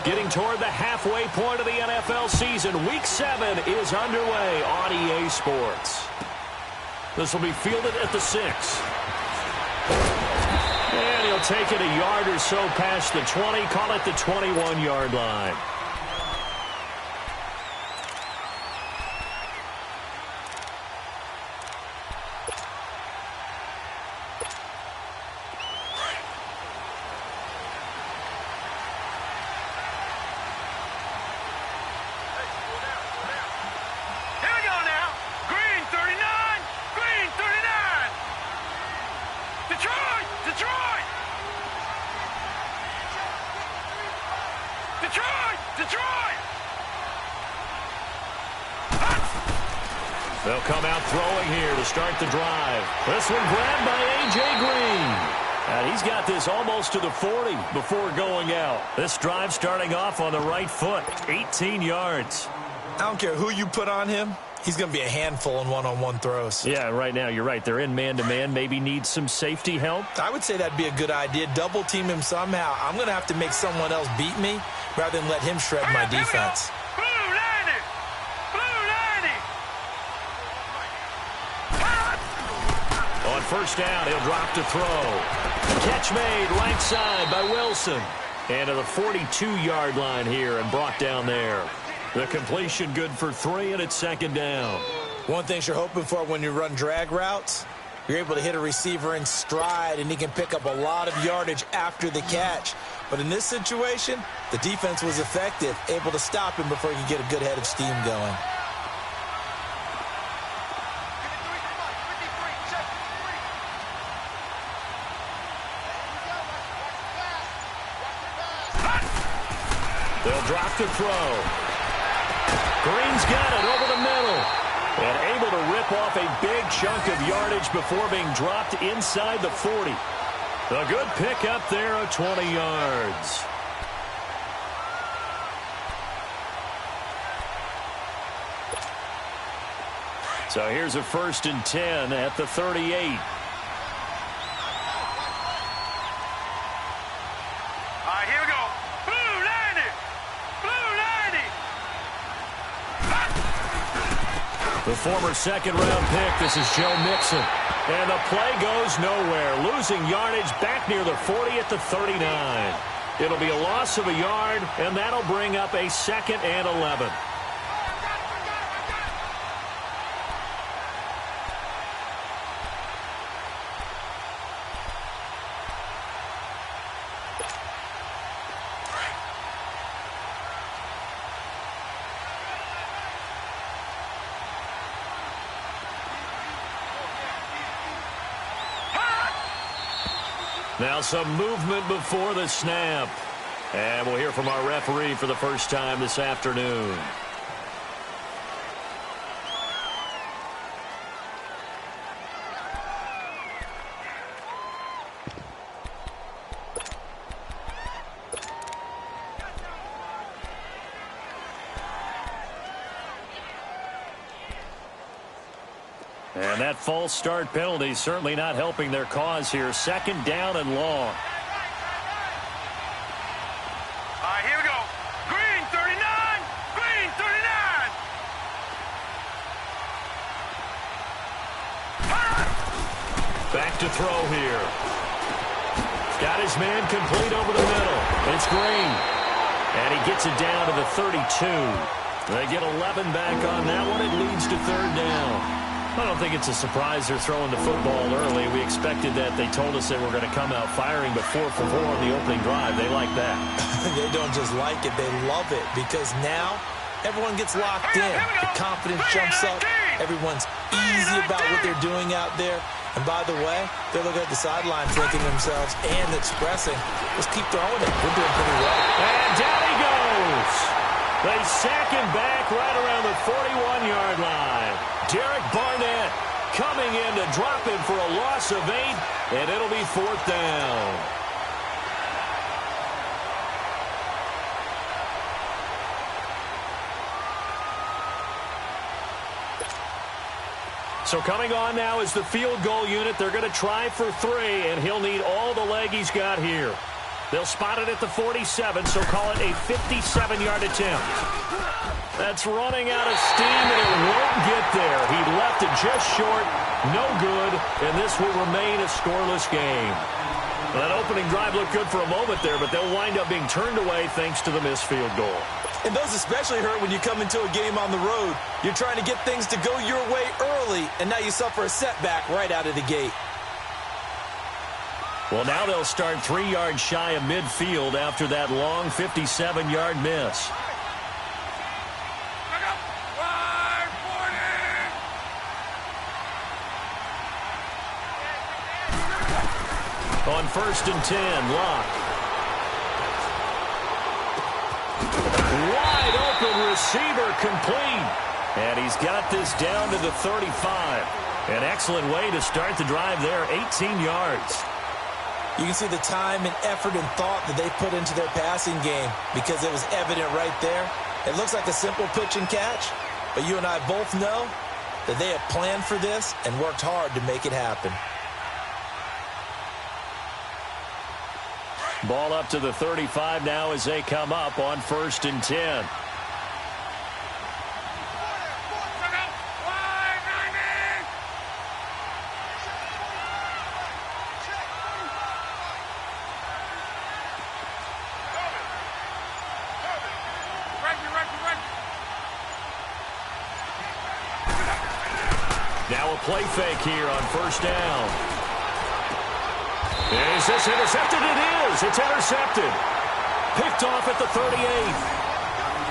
Getting toward the halfway point of the NFL season. Week 7 is underway on EA Sports. This will be fielded at the 6. And he'll take it a yard or so past the 20. Call it the 21-yard line. They'll come out throwing here to start the drive. This one grabbed by A.J. Green. And he's got this almost to the 40 before going out. This drive starting off on the right foot. 18 yards. I don't care who you put on him. He's going to be a handful in one-on-one throws. Yeah, right now you're right. They're in man-to-man. Maybe need some safety help. I would say that'd be a good idea. Double team him somehow. I'm going to have to make someone else beat me rather than let him shred my defense. On first down, he'll drop to throw. Catch made right side by Wilson. And to the 42-yard line here and brought down there. The completion good for 3, and it's second down. One thing you're hoping for when you run drag routes, you're able to hit a receiver in stride, and he can pick up a lot of yardage after the catch. But in this situation, the defense was effective, able to stop him before he could get a good head of steam going. They'll drop to throw. Green's got it over the middle. And able to rip off a big chunk of yardage before being dropped inside the 40. A good pick up there of 20 yards. So here's a 1st and 10 at the 38. The former second-round pick, this is Joe Mixon. And the play goes nowhere. Losing yardage back near the 40 at the 39. It'll be a loss of a yard, and that'll bring up a 2nd and 11. Now some movement before the snap. And we'll hear from our referee for the first time this afternoon. And that false start penalty certainly not helping their cause here. 2nd down and long. Here we go. Green 39. Green 39. Back to throw here. Got his man complete over the middle. It's Green. And he gets it down to the 32. They get 11 back on that one. It leads to 3rd down. I don't think it's a surprise they're throwing the football early. We expected that. They told us they were going to come out firing, but 4 for 4 on the opening drive. They like that. They don't just like it. They love it because now everyone gets locked in. The confidence jumps up. Everyone's easy about what they're doing out there. And by the way, they're looking at the sideline thinking to themselves and expressing, let's keep throwing it. We're doing pretty well. And down he goes. They sack him back right around the 41-yard line. Derek Barnett coming in to drop him for a loss of 8, and it'll be 4th down. So coming on now is the field goal unit. They're going to try for 3, and he'll need all the leg he's got here. They'll spot it at the 47, so call it a 57-yard attempt. That's running out of steam, and it won't get there. He left it just short, no good, and this will remain a scoreless game. Well, that opening drive looked good for a moment there, but they'll wind up being turned away thanks to the missed field goal. And those especially hurt when you come into a game on the road. You're trying to get things to go your way early, and now you suffer a setback right out of the gate. Well, now they'll start 3 yards shy of midfield after that long 57-yard miss. On 1st and 10, Locke. Wide open receiver complete. And he's got this down to the 35. An excellent way to start the drive there, 18 yards. You can see the time and effort and thought that they put into their passing game because it was evident right there. It looks like a simple pitch and catch, but you and I both know that they have planned for this and worked hard to make it happen. Ball up to the 35 now as they come up on 1st and 10. Now a play fake here on 1st down. Is this intercepted? It is. It's intercepted. Picked off at the 38.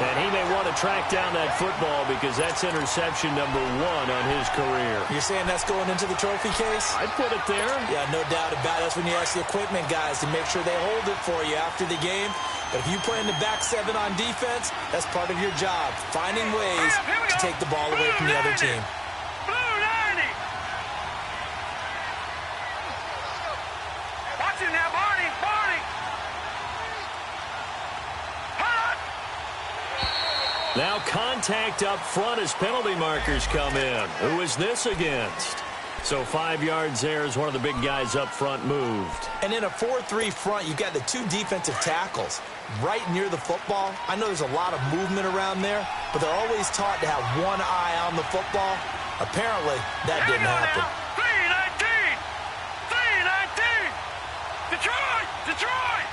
And he may want to track down that football because that's interception number 1 on his career. You're saying that's going into the trophy case? I'd put it there. Yeah, no doubt about it. That's when you ask the equipment guys to make sure they hold it for you after the game. But if you play in the back 7 on defense, that's part of your job, finding ways to take the ball away from the other team. Now contact up front as penalty markers come in. Who is this against? So 5 yards there as one of the big guys up front moved. And in a 4-3 front, you've got the 2 defensive tackles right near the football. I know there's a lot of movement around there, but they're always taught to have one eye on the football. Apparently, that didn't happen. 3-19! 3-19! Detroit! Detroit!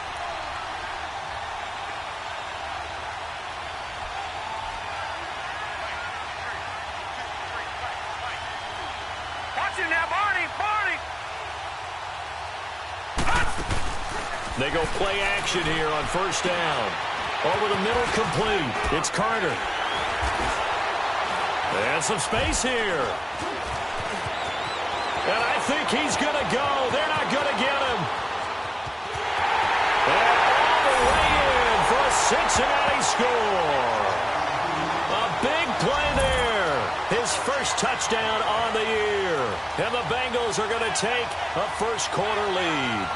They go play action here on 1st down. Over the middle, complete. It's Carter. And some space here. And I think he's going to go. They're not going to get him. And all the way in for a Cincinnati score. A big play there. His first touchdown on the year. And the Bengals are going to take a first-quarter lead.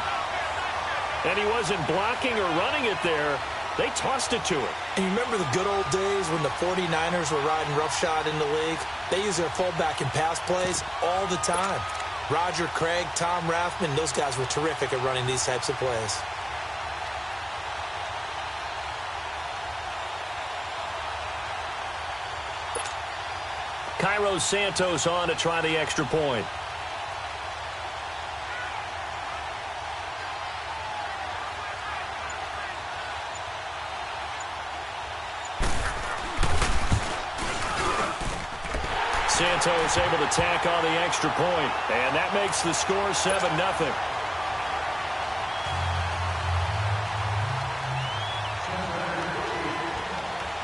And he wasn't blocking or running it there. They tossed it to him. And you remember the good old days when the 49ers were riding roughshod in the league? They used their fullback in pass plays all the time. Roger Craig, Tom Rathman, those guys were terrific at running these types of plays. Cairo Santos on to try the extra point. Santos able to tack on the extra point, and that makes the score 7-0.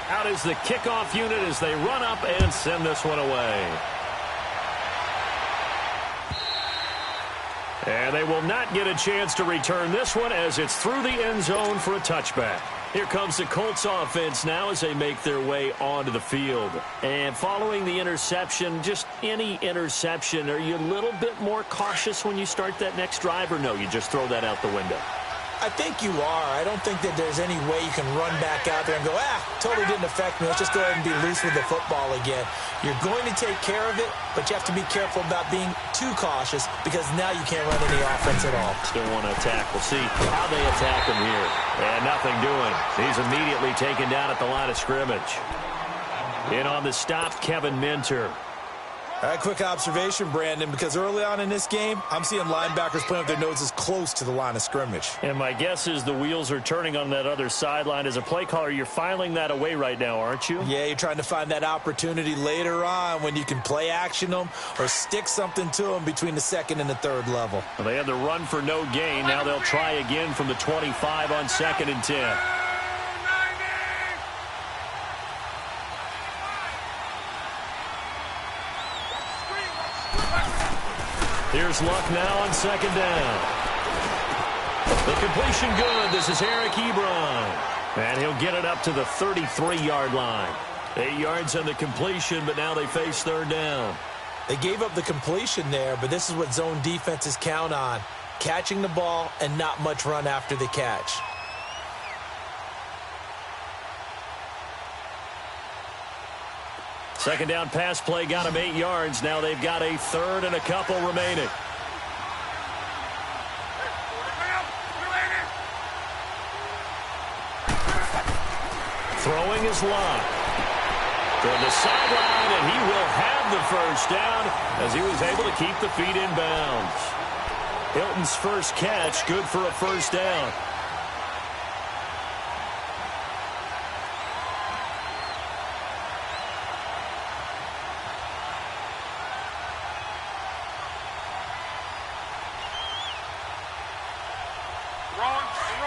Out is the kickoff unit as they run up and send this one away. And they will not get a chance to return this one as it's through the end zone for a touchback. Here comes the Colts offense now as they make their way onto the field. And following the interception, just any interception, are you a little bit more cautious when you start that next drive, or no, you just throw that out the window? I think you are. I don't think that there's any way you can run back out there and go, totally didn't affect me. Let's just go ahead and be loose with the football again. You're going to take care of it, but you have to be careful about being too cautious because now you can't run any offense at all. Still want to attack. We'll see how they attack them here. And nothing doing. He's immediately taken down at the line of scrimmage. In on the stop, Kevin Minter. All right, quick observation, Brandon, because early on in this game, I'm seeing linebackers putting up their noses close to the line of scrimmage. And my guess is the wheels are turning on that other sideline. As a play caller, you're filing that away right now, aren't you? Yeah, you're trying to find that opportunity later on when you can play action them or stick something to them between the second and the third level. Well, they had the run for no gain. Now they'll try again from the 25 on 2nd and 10. Here's Luck now on 2nd down. The completion good. This is Eric Ebron. And he'll get it up to the 33-yard line. 8 yards on the completion, but now they face 3rd down. They gave up the completion there, but this is what zone defenses count on. Catching the ball and not much run after the catch. Second down pass play got him 8 yards. Now they've got a 3rd and a couple remaining. Throwing is Luck. To the sideline, and he will have the 1st down as he was able to keep the feet in bounds. Hilton's first catch, good for a 1st down.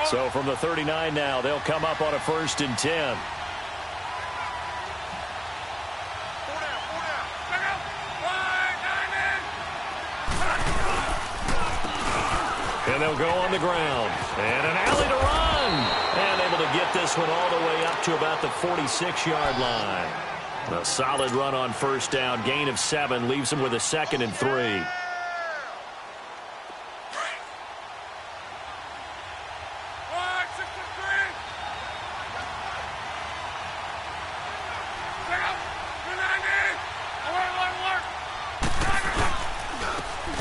So from the 39 now, they'll come up on a 1st and 10. And they'll go on the ground. And an alley to run. And able to get this one all the way up to about the 46-yard line. A solid run on 1st down. Gain of 7 leaves them with a 2nd and 3.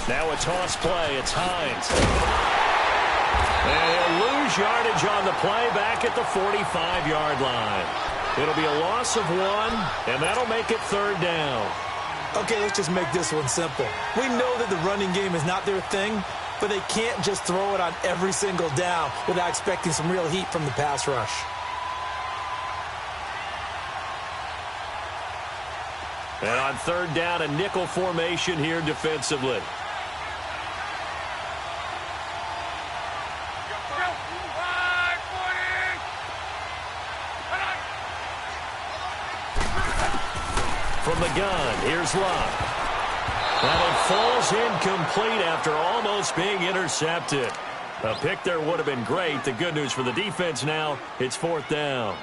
Now a toss play. It's Hines. And he'll lose yardage on the play back at the 45-yard line. It'll be a loss of 1, and that'll make it 3rd down. Okay, let's just make this one simple. We know that the running game is not their thing, but they can't just throw it on every single down without expecting some real heat from the pass rush. And on 3rd down, a nickel formation here defensively. From the gun, here's Luck. And it falls incomplete after almost being intercepted. A pick there would have been great. The good news for the defense now, it's 4th down.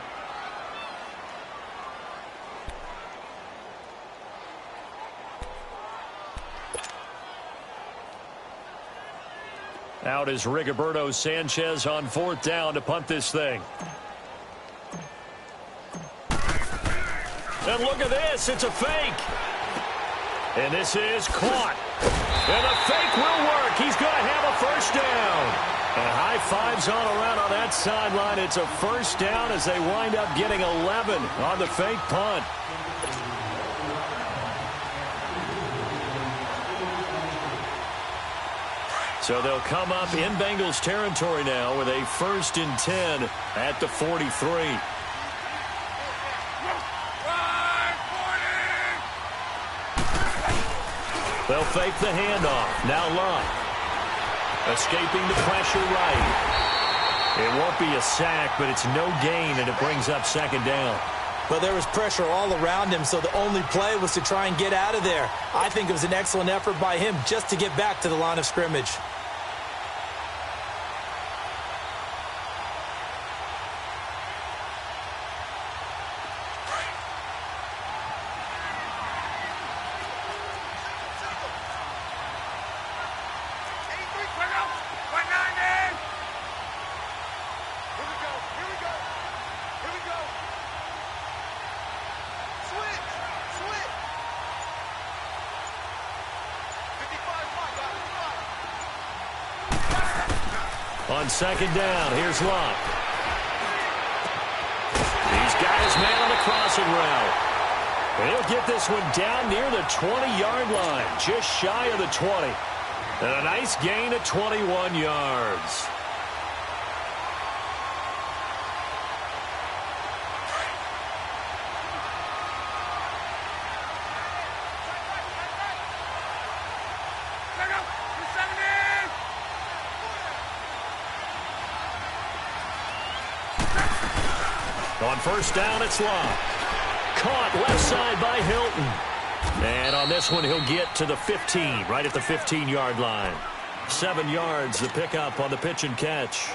Out is Rigoberto Sanchez on 4th down to punt this thing. And look at this. It's a fake. And this is caught. And the fake will work. He's going to have a 1st down. And high fives on around on that sideline. It's a 1st down as they wind up getting 11 on the fake punt. So they'll come up in Bengals territory now with a 1st and 10 at the 43. They'll fake the handoff. Now Luck. Escaping the pressure right. It won't be a sack, but it's no gain, and it brings up 2nd down. But there was pressure all around him, so the only play was to try and get out of there. I think it was an excellent effort by him just to get back to the line of scrimmage. On 2nd down, here's Luck. his man on the crossing route. And he'll get this one down near the 20-yard line, just shy of the 20. And a nice gain of 21 yards. On first down, it's Locke. Caught left side by Hilton. And on this one, he'll get to the 15, right at the 15-yard line. 7 yards, the pickup on the pitch and catch.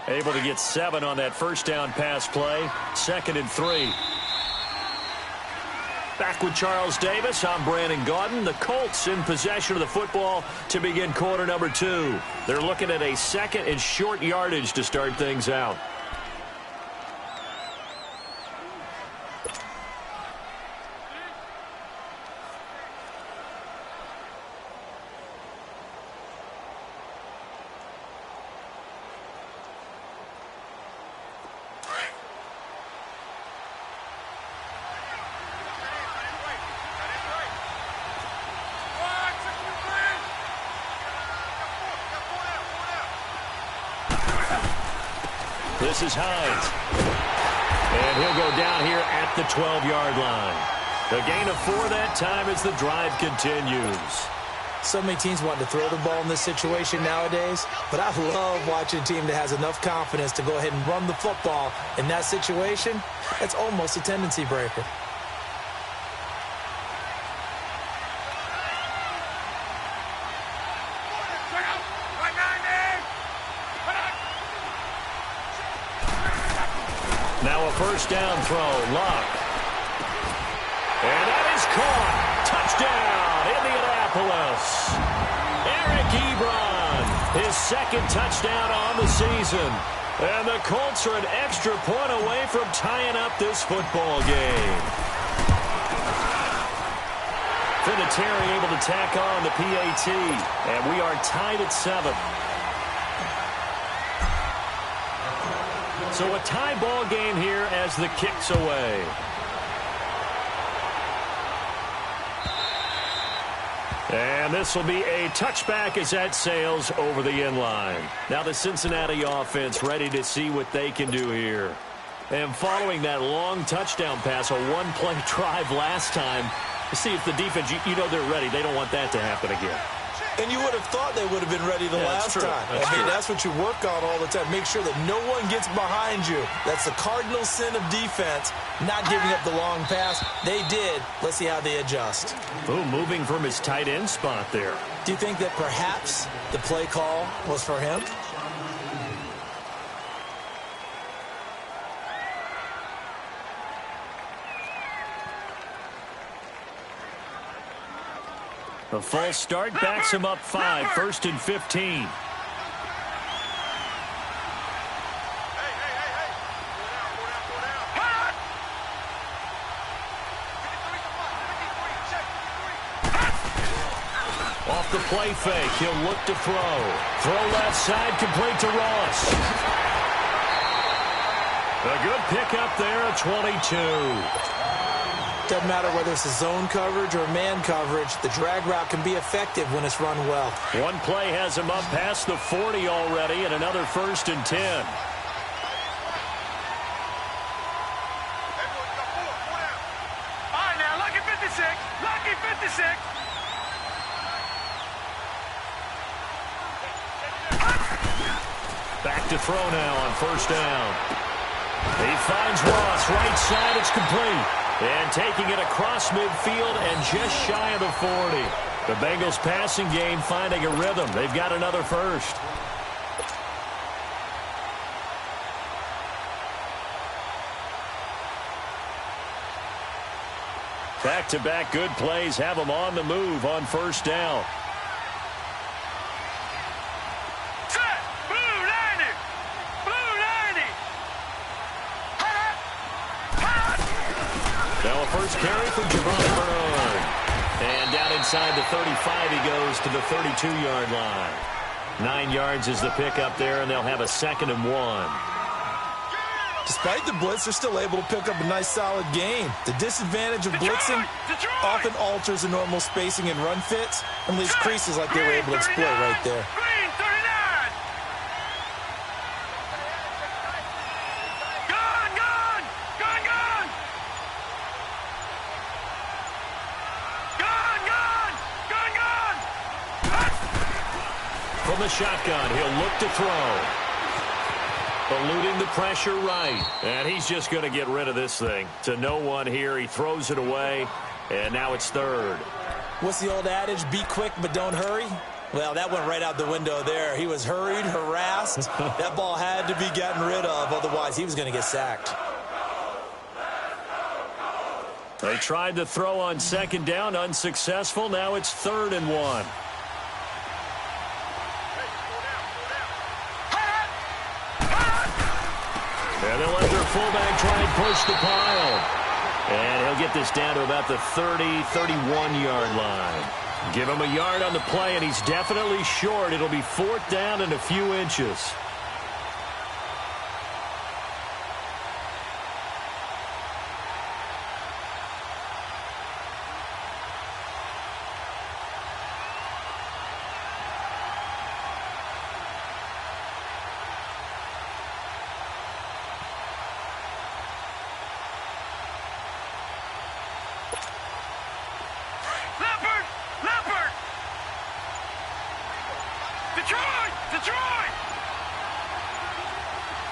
Able to get 7 on that first down pass play. 2nd and 3. Back with Charles Davis, I'm Brandon Gaudin. The Colts in possession of the football to begin quarter number 2. They're looking at a 2nd and short yardage to start things out. This is Hines. And he'll go down here at the 12-yard line. The gain of 4 that time as the drive continues. So many teams want to throw the ball in this situation nowadays, but I love watching a team that has enough confidence to go ahead and run the football in that situation. That's almost a tendency breaker. Now a first down throw, Locke. And that is caught. Touchdown, Indianapolis. Eric Ebron, his 2nd touchdown on the season. And the Colts are an extra point away from tying up this football game. Vinatieri able to tack on the PAT. And we are tied at 7. So a tie ball game here as the kick's away. And this will be a touchback as that sails over the end line. Now the Cincinnati offense ready to see what they can do here. And following that long touchdown pass, a one-play drive last time, to see if the defense, you know they're ready. They don't want that to happen again. And you would have thought they would have been ready the last time. That's what you work on all the time. Make sure that no one gets behind you. That's the cardinal sin of defense, not giving up the long pass. They did. Let's see how they adjust. Ooh, moving from his tight end spot there. Do you think that perhaps the play call was for him? The false start backs him up 5, 1st and 15. Off the play fake, he'll look to throw. Throw left side, complete to Ross. A good pickup there at 22. Doesn't matter whether it's a zone coverage or man coverage, the drag route can be effective when it's run well. One play has him up past the 40 already, and another 1st and 10. All right, now, lucky 56. Lucky 56. Back to throw now on 1st down. He finds Ross, right side, it's complete. And taking it across midfield and just shy of the 40. The Bengals passing game finding a rhythm. They've got another 1st. Back-to-back good plays have them on the move on 1st down. Now a first carry for Javon Bernard. And down inside the 35 he goes to the 32-yard line. 9 yards is the pickup there, and they'll have a 2nd and 1. Despite the blitz, they're still able to pick up a nice, solid gain. The disadvantage of blitzing often alters the normal spacing and run fits and leaves creases like they were able to exploit right there. From the shotgun, he'll look to throw. Eluding the pressure right. And he's just going to get rid of this thing. To no one here. He throws it away. And now it's 3rd. What's the old adage? Be quick, but don't hurry? Well, that went right out the window there. He was hurried, harassed. That ball had to be gotten rid of. Otherwise, he was going to get sacked. They tried to throw on 2nd down. Unsuccessful. Now it's 3rd and 1. And they'll let their fullback try and push the pile. And he'll get this down to about the 30, 31-yard line. Give him a yard on the play, and he's definitely short. It'll be 4th down and a few inches. Detroit!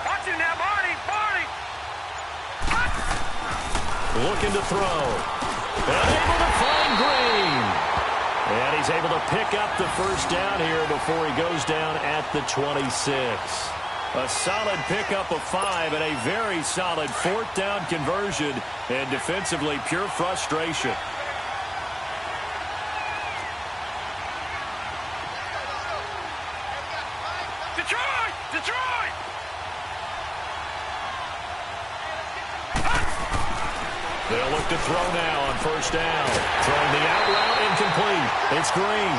Watch him now, Barney! Looking to throw. And able to find Green. And he's able to pick up the 1st down here before he goes down at the 26. A solid pickup of 5 and a very solid 4th down conversion. And defensively, pure frustration. Detroit! They'll look to throw now on 1st down. Throwing the out route incomplete. It's Green.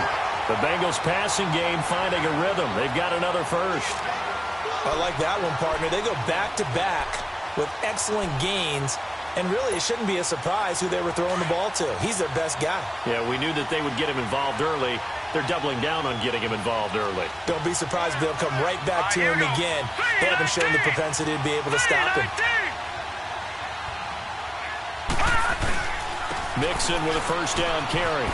The Bengals passing game finding a rhythm. They've got another 1st. I like that one, partner. They go back-to-back with excellent gains. And really, it shouldn't be a surprise who they were throwing the ball to. He's their best guy. Yeah, we knew that they would get him involved early. They're doubling down on getting him involved early. Don't be surprised if they'll come right back to him again. They haven't shown the propensity to be able to stop him. Mixon with a 1st down carry.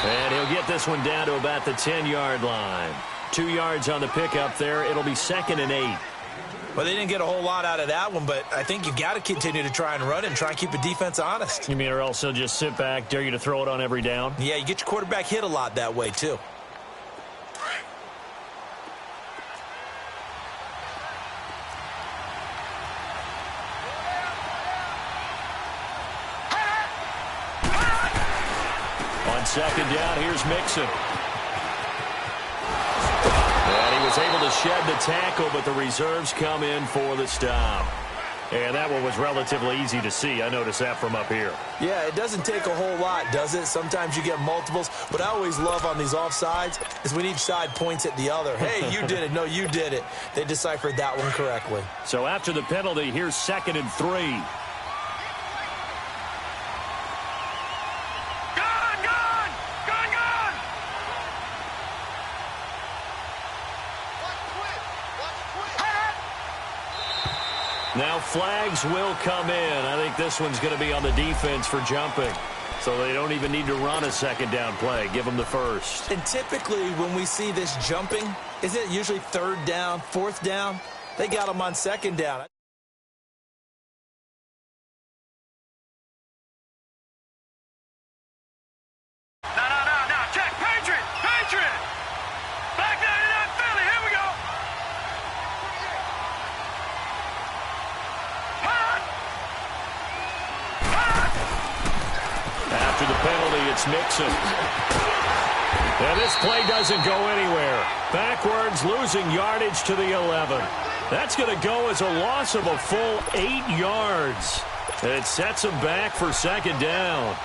And he'll get this one down to about the 10-yard line. 2 yards on the pickup there. It'll be 2nd and 8. Well, they didn't get a whole lot out of that one, but I think you got to continue to try and run and try and keep the defense honest. You mean or else they'll just sit back, dare you to throw it on every down? Yeah, you get your quarterback hit a lot that way, too. On 2nd down, here's Mixon. And he was able to shed the tackle, but the reserves come in for the stop. And that one was relatively easy to see. I noticed that from up here. Yeah, it doesn't take a whole lot, does it? Sometimes you get multiples. What I always love on these offsides is when each side points at the other. Hey, you did it. No, you did it. They deciphered that one correctly. So after the penalty, here's 2nd and 3. Now flags will come in. I think this one's going to be on the defense for jumping. So they don't even need to run a 2nd down play. Give them the 1st. And typically when we see this jumping, isn't it usually 3rd down, 4th down? They got them on 2nd down. No. Check. Patriot. Back down in that Philly. Here we go. After the penalty, it's Mixon. And this play doesn't go anywhere. Backwards, losing yardage to the 11. That's going to go as a loss of a full 8 yards. And it sets them back for 2nd down.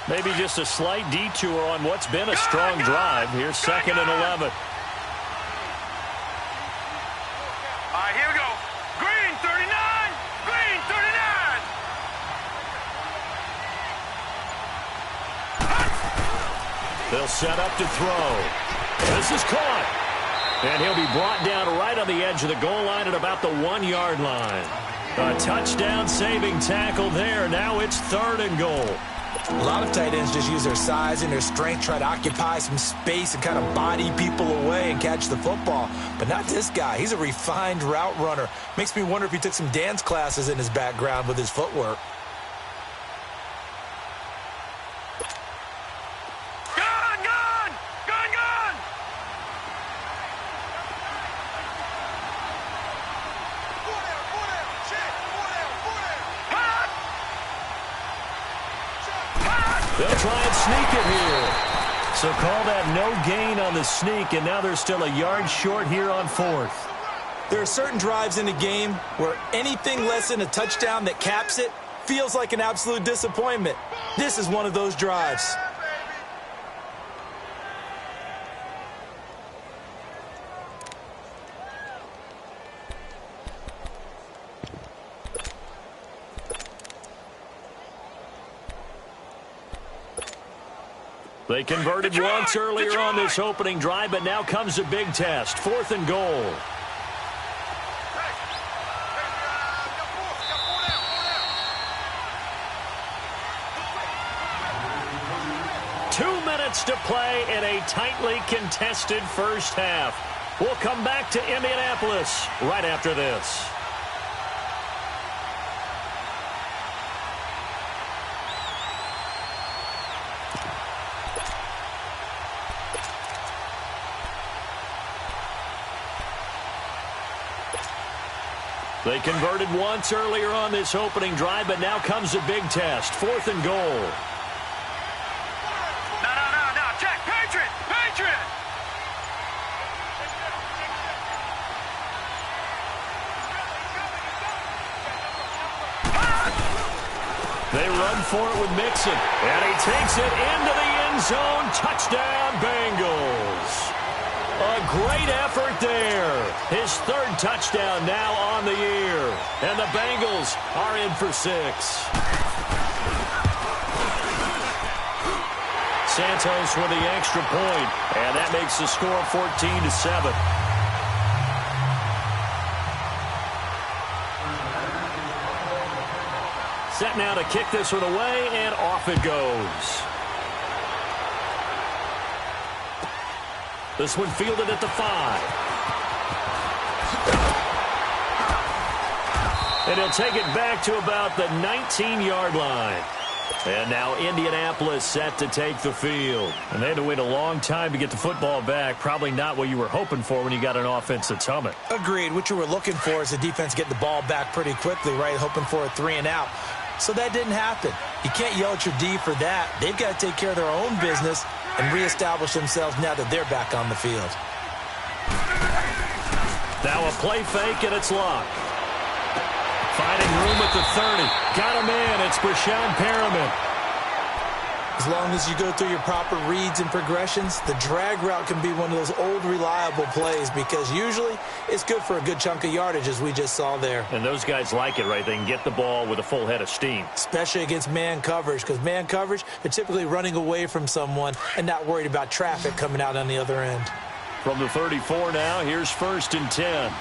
Maybe just a slight detour on what's been a strong drive. Here's 2nd and 11. All right, here we go. Green 39. Green 39. They'll set up to throw. This is caught. And he'll be brought down right on the edge of the goal line at about the 1-yard line. A touchdown-saving tackle there. Now it's 3rd and goal. A lot of tight ends just use their size and their strength, try to occupy some space and kind of body people away and catch the football. But not this guy. He's a refined route runner. Makes me wonder if he took some dance classes in his background with his footwork. Gun, gun! Gun, gun! Hot! They'll try and sneak it here. So call that no gain on the sneak, and now they're still a yard short here on 4th. There are certain drives in the game where anything less than a touchdown that caps it feels like an absolute disappointment. This is one of those drives. They converted once earlier on this opening drive, but now comes a big test. 4th and goal. To play in a tightly contested first half. We'll come back to Indianapolis right after this. They converted once earlier on this opening drive, but now comes a big test. 4th and goal. They run for it with Mixon, and he takes it into the end zone. Touchdown, Bengals. A great effort there. His 3rd touchdown now on the year, and the Bengals are in for 6. Santos with the extra point, and that makes the score 14-7. Set now to kick this one away, and off it goes. This one fielded at the 5. And he'll take it back to about the 19-yard line. And now Indianapolis set to take the field. And they had to wait a long time to get the football back. Probably not what you were hoping for when you got an offense that's humming. Agreed. What you were looking for is the defense getting the ball back pretty quickly, right? Hoping for a 3-and-out. So that didn't happen. You can't yell at your D for that. They've got to take care of their own business and reestablish themselves now that they're back on the field. Now a play fake, and it's locked. Finding room at the 30. Got a man. It's Brashon Perriman. As long as you go through your proper reads and progressions, the drag route can be one of those old reliable plays because usually it's good for a good chunk of yardage, as we just saw there. And those guys like it, right? They can get the ball with a full head of steam. Especially against man coverage, because man coverage, they're typically running away from someone and not worried about traffic coming out on the other end. From the 34 now, here's 1st and 10.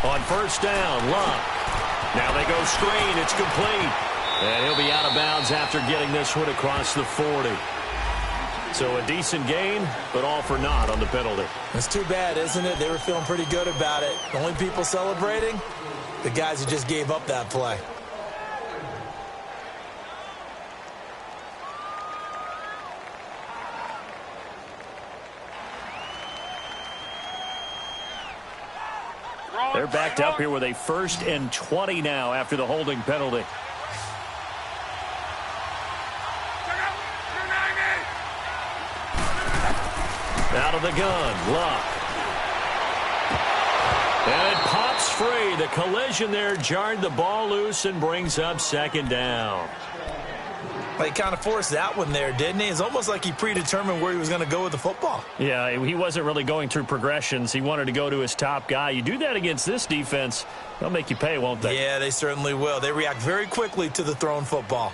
On 1st down, Luck. Now they go screen. It's complete. And he'll be out of bounds after getting this one across the 40. So a decent gain, but all for naught on the penalty. It's too bad, isn't it? They were feeling pretty good about it. The only people celebrating, the guys who just gave up that play. They're backed up here with a 1st and 20 now after the holding penalty. Out of the gun, Luck. free. The collision there jarred the ball loose and brings up second down. Well, he kind of forced that one there, didn't he? It's almost like he predetermined where he was going to go with the football. Yeah, he wasn't really going through progressions. He wanted to go to his top guy. You do that against this defense, they'll make you pay, won't they? Yeah, they certainly will. They react very quickly to the thrown football.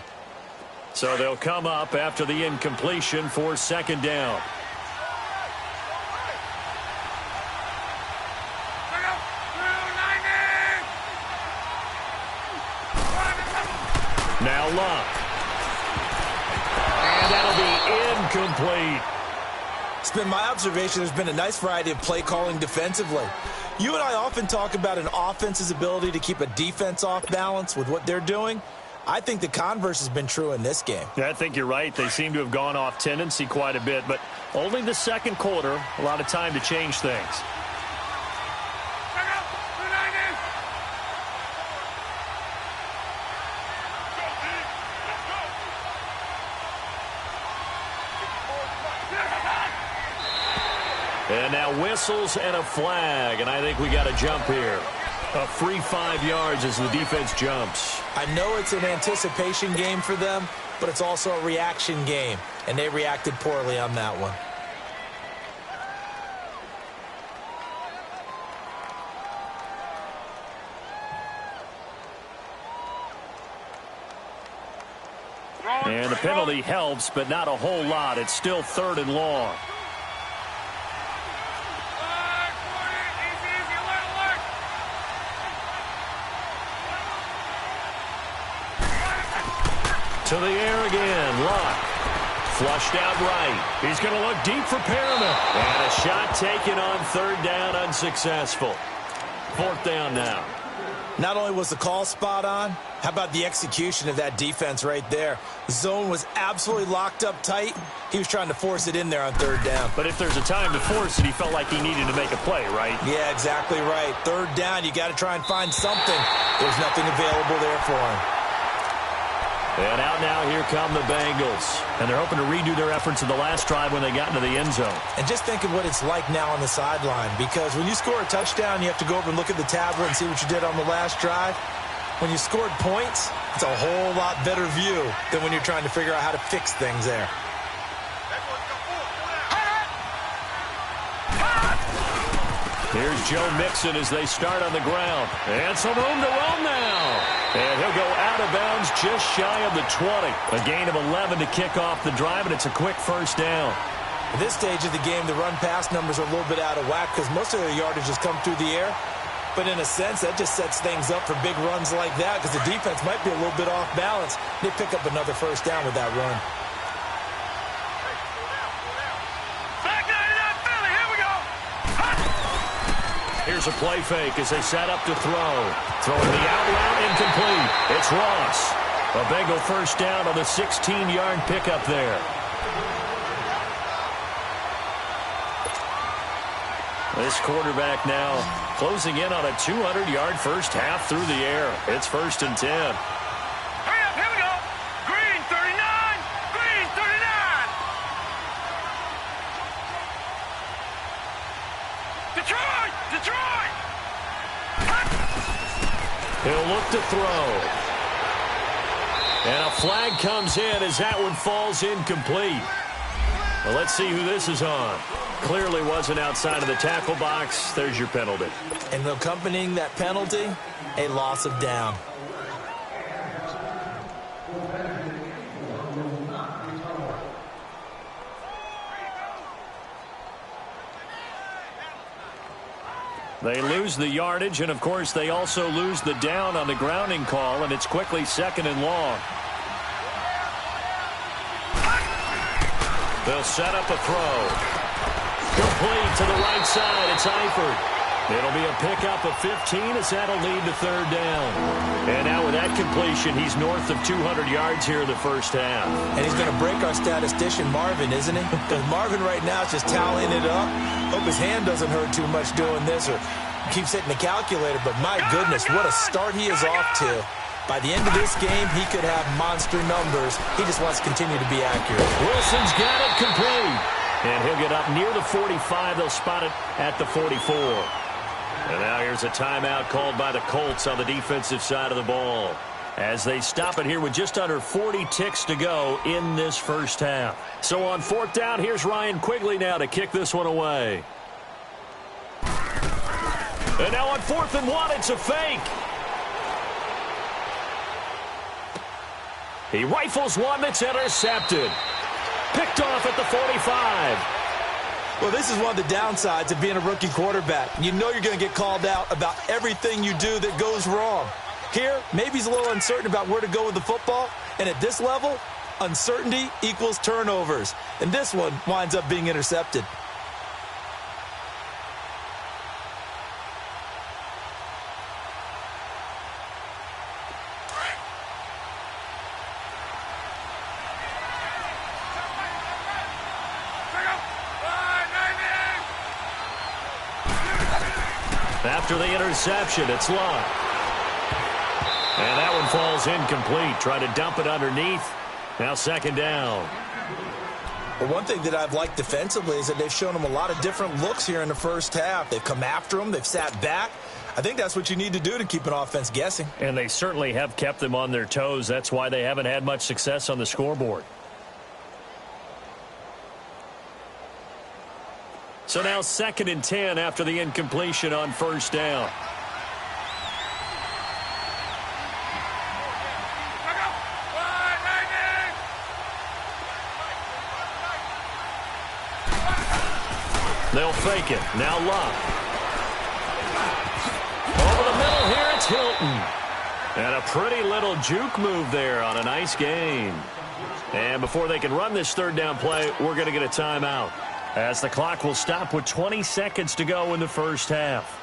So they'll come up after the incompletion for second down. Now Luck. And that'll be incomplete. It's been my observation there's been a nice variety of play calling defensively. You and I often talk about an offense's ability to keep a defense off balance with what they're doing. I think the converse has been true in this game. Yeah, I think you're right. They seem to have gone off tendency quite a bit, but only the second quarter, a lot of time to change things. And now whistles and a flag, and I think we got a jump here. A free 5 yards as the defense jumps. I know it's an anticipation game for them, but it's also a reaction game, and they reacted poorly on that one. And the penalty helps, but not a whole lot. It's still 3rd and long. To the air again, Luck. Flushed out right. He's going to look deep for Perriman. And a shot taken on 3rd down, unsuccessful. 4th down now. Not only was the call spot on, how about the execution of that defense right there? The zone was absolutely locked up tight. He was trying to force it in there on 3rd down. But if there's a time to force it, he felt like he needed to make a play, right? Yeah, exactly right. 3rd down, you got to try and find something. There's nothing available there for him. And out now, here come the Bengals. And they're hoping to redo their efforts in the last drive when they got into the end zone. And just think of what it's like now on the sideline, because when you score a touchdown, you have to go over and look at the tablet and see what you did on the last drive. When you scored points, it's a whole lot better view than when you're trying to figure out how to fix things there. Here's Joe Mixon as they start on the ground. And some room to run now. And he'll go out of bounds just shy of the 20. A gain of 11 to kick off the drive, and it's a quick 1st down. At this stage of the game, the run-pass numbers are a little bit out of whack because most of their yardage has come through the air. But in a sense, that just sets things up for big runs like that because the defense might be a little bit off balance. They pick up another 1st down with that run. Here's a play fake as they set up to throw. Throwing the out route, incomplete. It's Ross. A Bengal 1st down on the 16-yard pickup there. This quarterback now closing in on a 200-yard first half through the air. It's 1st and 10. Hurry up, here we go. Green 39, Green 39. Detroit, Detroit. He'll look to throw. And a flag comes in as that one falls incomplete. Well, let's see who this is on. Clearly wasn't outside of the tackle box. There's your penalty. And accompanying that penalty, a loss of down. They lose the yardage, and, of course, they also lose the down on the grounding call, and it's quickly 2nd and long. They'll set up a throw. Complete to the right side. It's Eifert. It'll be a pickup of 15 as that'll lead to 3rd down. And now with that completion, he's north of 200 yards here in the first half. And he's going to break our statistician, Marvin, isn't he? Because Marvin right now is just tallying it up. Hope his hand doesn't hurt too much doing this or keeps hitting the calculator. But my goodness, what a start he is off to. By the end of this game, he could have monster numbers. He just wants to continue to be accurate. Wilson's got it complete. And he'll get up near the 45. They'll spot it at the 44. And now here's a timeout called by the Colts on the defensive side of the ball, as they stop it here with just under 40 ticks to go in this first half. So on fourth down, here's Ryan Quigley now to kick this one away. And now on 4th and 1, it's a fake. He rifles one that's intercepted. Picked off at the 45. Well, this is one of the downsides of being a rookie quarterback. You know you're going to get called out about everything you do that goes wrong. Here, maybe he's a little uncertain about where to go with the football. And at this level, uncertainty equals turnovers. And this one winds up being intercepted. After the interception, it's locked. And that one falls incomplete. Try to dump it underneath. Now second down. Well, one thing that I've liked defensively is that they've shown them a lot of different looks here in the first half. They've come after them. They've sat back. I think that's what you need to do to keep an offense guessing. And they certainly have kept them on their toes. That's why they haven't had much success on the scoreboard. So now 2nd and 10 after the incompletion on first down. They'll fake it. Now Luck. Over the middle here, it's Hilton. And a pretty little juke move there on a nice gain. And before they can run this third down play, we're going to get a timeout, as the clock will stop with 20 seconds to go in the first half.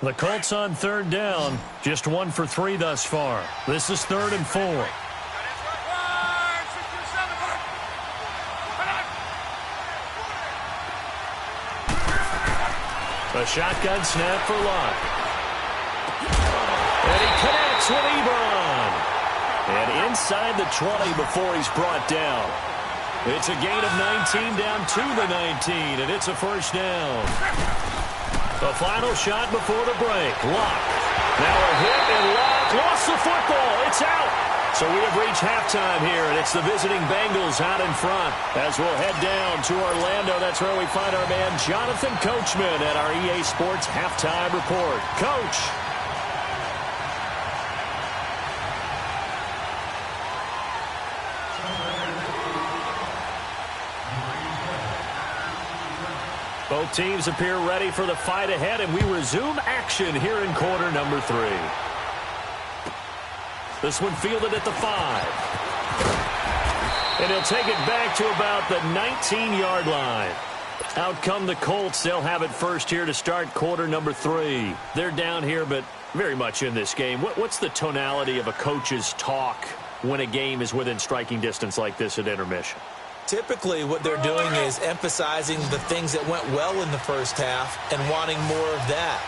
The Colts on third down, just 1 for 3 thus far. This is 3rd and 4. A shotgun snap for Luck. And he connects with Ebron. And inside the 20 before he's brought down. It's a gain of 19 down to the 19, and it's a first down. The final shot before the break. Luck. Now a hit, and Luck lost the football. It's out. So we have reached halftime here, and it's the visiting Bengals out in front. As we'll head down to Orlando, that's where we find our man Jonathan Coachman at our EA Sports Halftime Report. Coach. Both teams appear ready for the fight ahead, and we resume action here in quarter number 3. This one fielded at the 5. And he'll take it back to about the 19-yard line. Out come the Colts. They'll have it first here to start quarter number 3. They're down here, but very much in this game. What's the tonality of a coach's talk when a game is within striking distance like this at intermission? Typically, what they're doing is emphasizing the things that went well in the first half and wanting more of that.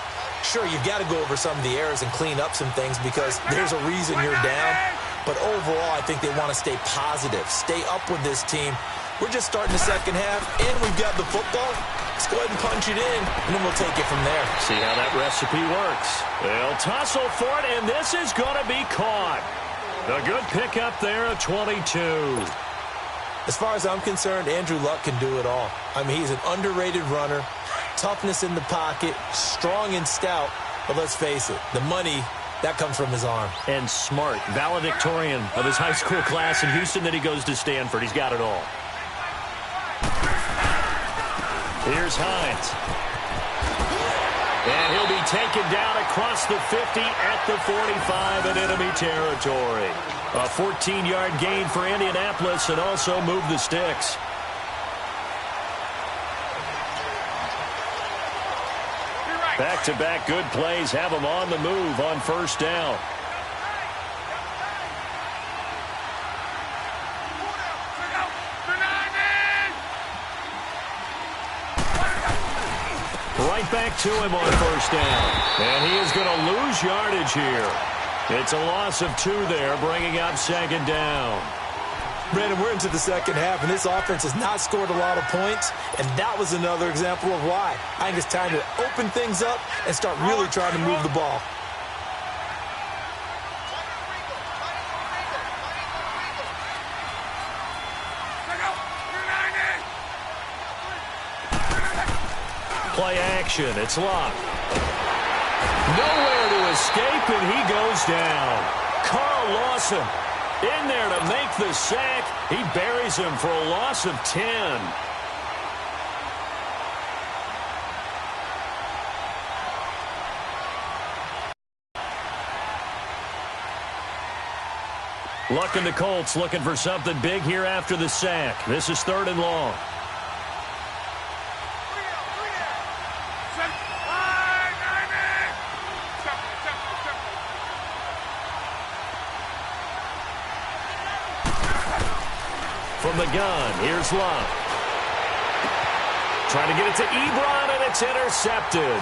Sure, you've got to go over some of the errors and clean up some things because there's a reason you're down. But overall, I think they want to stay positive, stay up with this team. We're just starting the second half, and we've got the football. Let's go ahead and punch it in, and then we'll take it from there. See how that recipe works. They'll tussle for it, and this is going to be caught. A good pickup there at 22. As far as I'm concerned, Andrew Luck can do it all. I mean, he's an underrated runner, toughness in the pocket, strong and stout. But let's face it, the money, that comes from his arm. And smart, valedictorian of his high school class in Houston, then he goes to Stanford. He's got it all. Here's Hines. And he'll be taken down across the 50 at the 45 in enemy territory. A 14-yard gain for Indianapolis and also move the sticks. Back-to-back good plays have them on the move on first down. Right back to him on first down. And he is going to lose yardage here. It's a loss of 2 there, bringing up second down. Brandon, we're into the second half, and this offense has not scored a lot of points, and that was another example of why. I think it's time to open things up and start really trying to move the ball. Play action. It's locked. Nowhere to escape, and he goes down. Carl Lawson in there to make the sack. He buries him for a loss of 10. Luck in the Colts looking for something big here after the sack. This is 3rd and long. From the gun, here's Love. Trying to get it to Ebron, and it's intercepted.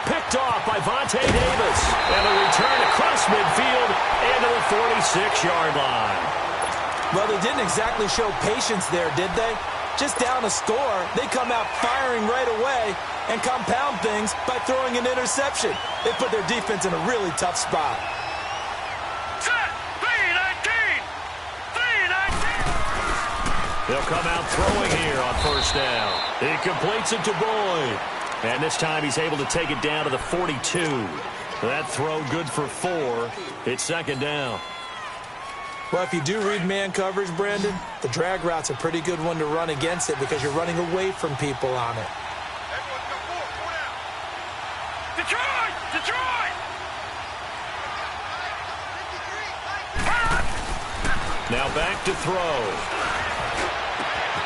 Picked off by Vontae Davis. And a return across midfield into the 46-yard line. Well, they didn't exactly show patience there, did they? Just down a score, they come out firing right away and compound things by throwing an interception. They put their defense in a really tough spot. They'll come out throwing here on 1st down. He completes it to Boyd. And this time he's able to take it down to the 42. That throw good for 4. It's 2nd down. Well, if you do read man coverage, Brandon, the drag route's a pretty good one to run against it because you're running away from people on it. Detroit! Detroit! Now back to throw.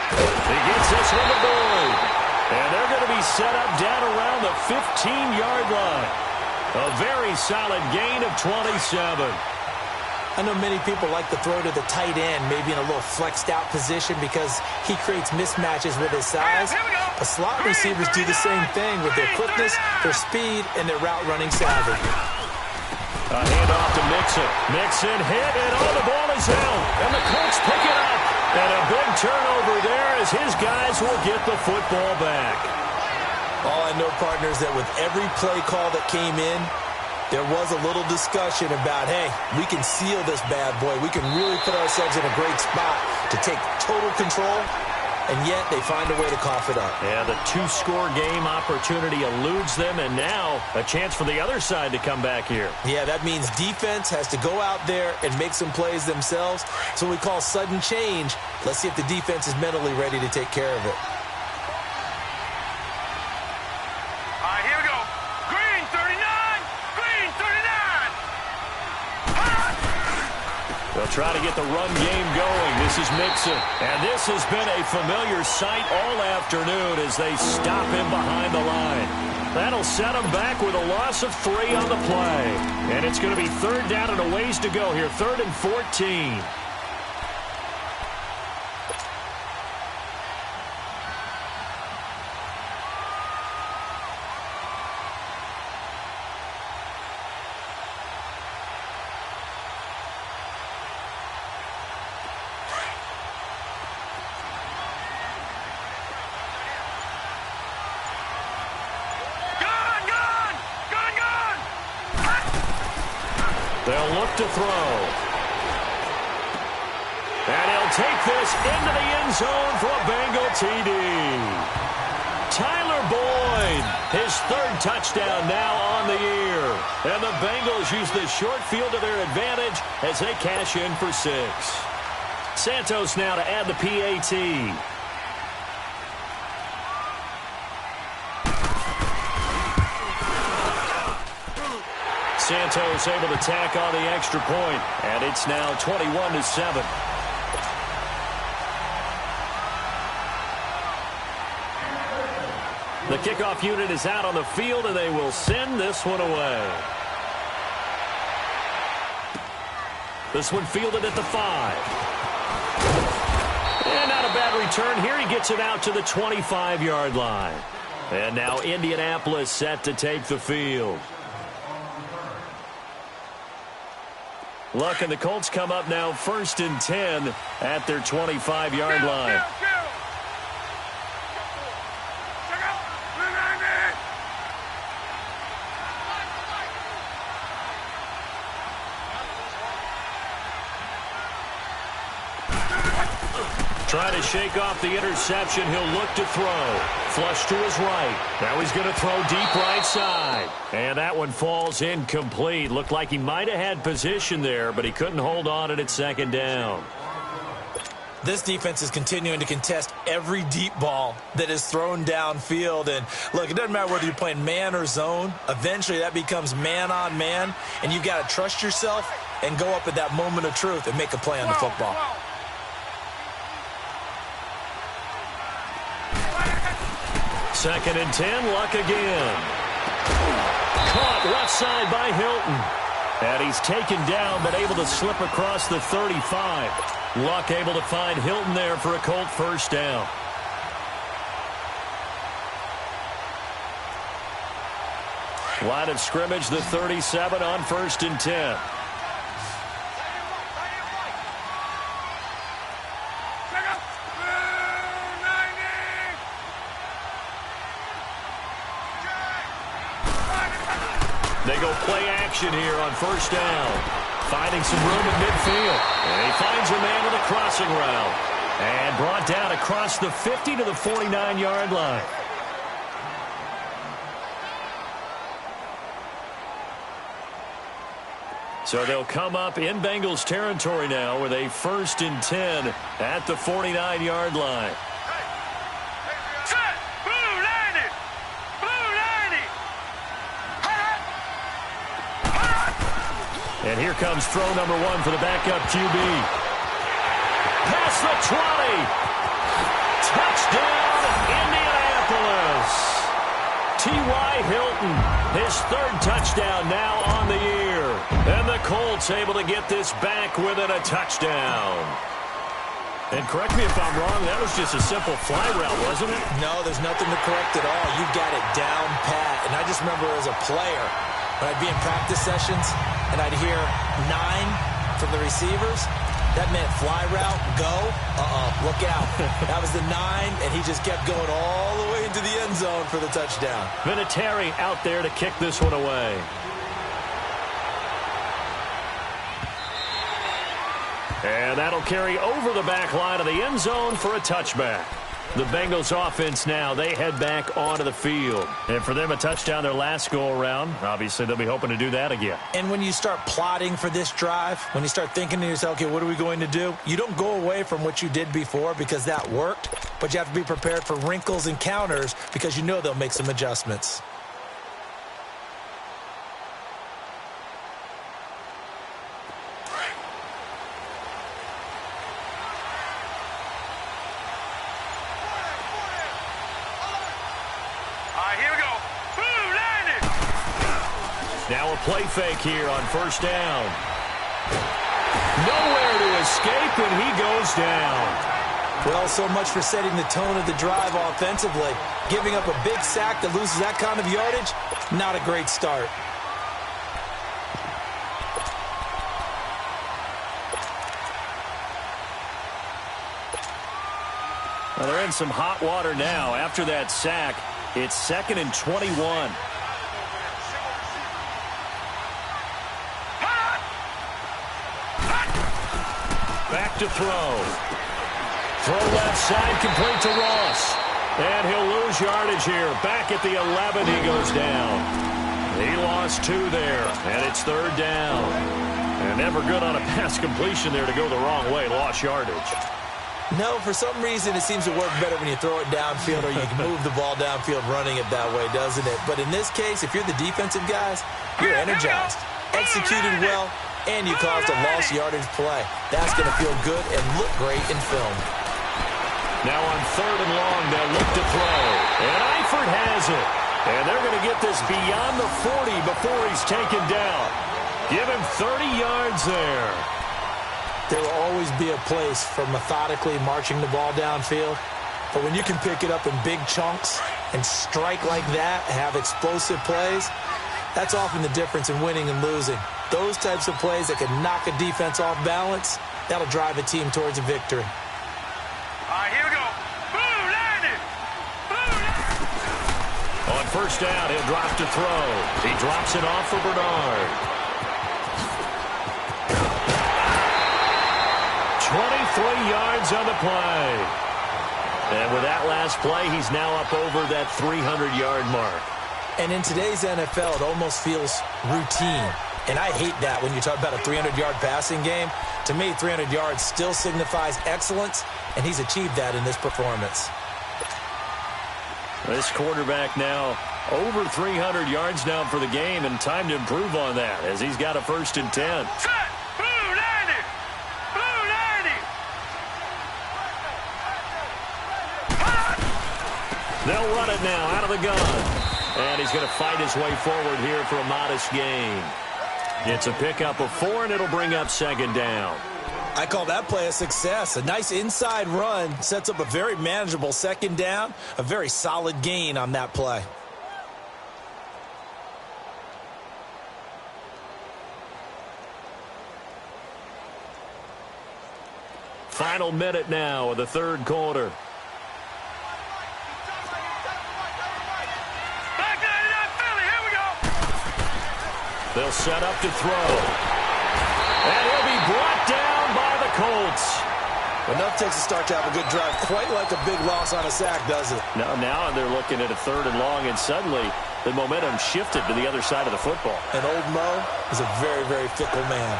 He gets this one to Boyd. And they're going to be set up down around the 15-yard line. A very solid gain of 27. I know many people like to throw to the tight end, maybe in a little flexed out position because he creates mismatches with his size. But slot receivers do the same thing with their quickness, their speed, and their route running savvy. A handoff to Mixon. Mixon hit, and the ball is out. And the Colts pick it up. And a big turnover there as his guys will get the football back. All I know, partners, that with every play call that came in, there was a little discussion about, hey, we can seal this bad boy. We can really put ourselves in a great spot to take total control, and yet they find a way to cough it up. Yeah, the 2-score game opportunity eludes them, and now a chance for the other side to come back here. Yeah, that means defense has to go out there and make some plays themselves. So we call sudden change. Let's see if the defense is mentally ready to take care of it. All right, here we go. Green 39! Green 39! They'll try to get the run game going. This is Mixon. And this has been a familiar sight all afternoon as they stop him behind the line. That'll set him back with a loss of 3 on the play. And it's going to be 3rd down and a ways to go here. 3rd and 14. They'll look to throw. And he'll take this into the end zone for a Bengal TD. Tyler Boyd, his 3rd touchdown now on the year. And the Bengals use the short field to their advantage as they cash in for 6. Santos now to add the PAT. Santos able to tack on the extra point, and it's now 21-7. The kickoff unit is out on the field, and they will send this one away. This one fielded at the 5. And not a bad return here. He gets it out to the 25-yard line. And now Indianapolis set to take the field. Look, and the Colts come up now 1st and 10 at their 25-yard line. Trying to shake off the interception. He'll look to throw. Flush to his right. Now he's going to throw deep right side. And that one falls incomplete. Looked like he might have had position there, but he couldn't hold on it at 2nd down. This defense is continuing to contest every deep ball that is thrown downfield. And, look, it doesn't matter whether you're playing man or zone. Eventually that becomes man on man, and you've got to trust yourself and go up at that moment of truth and make a play on the football. 2nd and 10, Luck again. Caught left side by Hilton. And he's taken down, but able to slip across the 35. Luck able to find Hilton there for a Colt 1st down. Line of scrimmage, the 37 on 1st and 10. They go play action here on 1st down. Finding some room in midfield. And he finds a man with a crossing route. And brought down across the 50 to the 49-yard line. So they'll come up in Bengals territory now with a 1st and 10 at the 49-yard line. And here comes throw number 1 for the backup QB. Past the 20. Touchdown, Indianapolis. T.Y. Hilton, his 3rd touchdown now on the year. And the Colts able to get this back within a touchdown. And correct me if I'm wrong, that was just a simple fly route, wasn't it? No, there's nothing to correct at all. You've got it down pat. And I just remember as a player, when I'd be in practice sessions and I'd hear 9 from the receivers, that meant fly route, go, look out. That was the 9, and he just kept going all the way into the end zone for the touchdown. Vinatieri out there to kick this one away. And that'll carry over the back line of the end zone for a touchback. The Bengals offense now, they head back onto the field. And for them, a touchdown their last go-around. Obviously, they'll be hoping to do that again. And when you start plotting for this drive, when you start thinking to yourself, okay, what are we going to do? You don't go away from what you did before because that worked, but you have to be prepared for wrinkles and counters because you know they'll make some adjustments. Now a play fake here on 1st down. Nowhere to escape, and he goes down. Well, so much for setting the tone of the drive offensively. Giving up a big sack that loses that kind of yardage, not a great start. Well, they're in some hot water now. After that sack, it's 2nd and 21. Back to throw. Throw left side, complete to Ross. And he'll lose yardage here. Back at the 11, he goes down. He lost 2 there, and it's 3rd down. And never good on a pass completion there to go the wrong way. Lost yardage. No, for some reason it seems to work better when you throw it downfield or you can move the ball downfield running it that way, doesn't it? But in this case, if you're the defensive guys, you're energized, executed well, and you caused a lost yardage play. That's going to feel good and look great in film. Now on 3rd and long, they'll look to throw. And Eifert has it. And they're going to get this beyond the 40 before he's taken down. Give him 30 yards there. There will always be a place for methodically marching the ball downfield. But when you can pick it up in big chunks and strike like that, have explosive plays, that's often the difference in winning and losing. Those types of plays that can knock a defense off balance, that'll drive a team towards a victory. All right, here we go. Boom, landed. Boom. On first down, he'll drop to throw. He drops it off for Bernard. 23 yards on the play. And with that last play, he's now up over that 300-yard mark. And in today's NFL, it almost feels routine. And I hate that when you talk about a 300-yard passing game. To me, 300 yards still signifies excellence, and he's achieved that in this performance. This quarterback now over 300 yards now for the game, and time to improve on that as he's got a 1st and 10. Set. Boom, landed. Boom, landed. They'll run it now out of the gun. And he's going to fight his way forward here for a modest gain. It's a pickup of 4, and it'll bring up 2nd down. I call that play a success. A nice inside run sets up a very manageable 2nd down. A very solid gain on that play. Final minute now of the 3rd quarter. Back there to that Philly. Here we go. They'll set up to throw. And he'll be brought down by the Colts. Enough takes to start to have a good drive. Quite like a big loss on a sack, does it? Now they're looking at a 3rd and long, and suddenly the momentum shifted to the other side of the football. And old Mo is a very, very fickle man.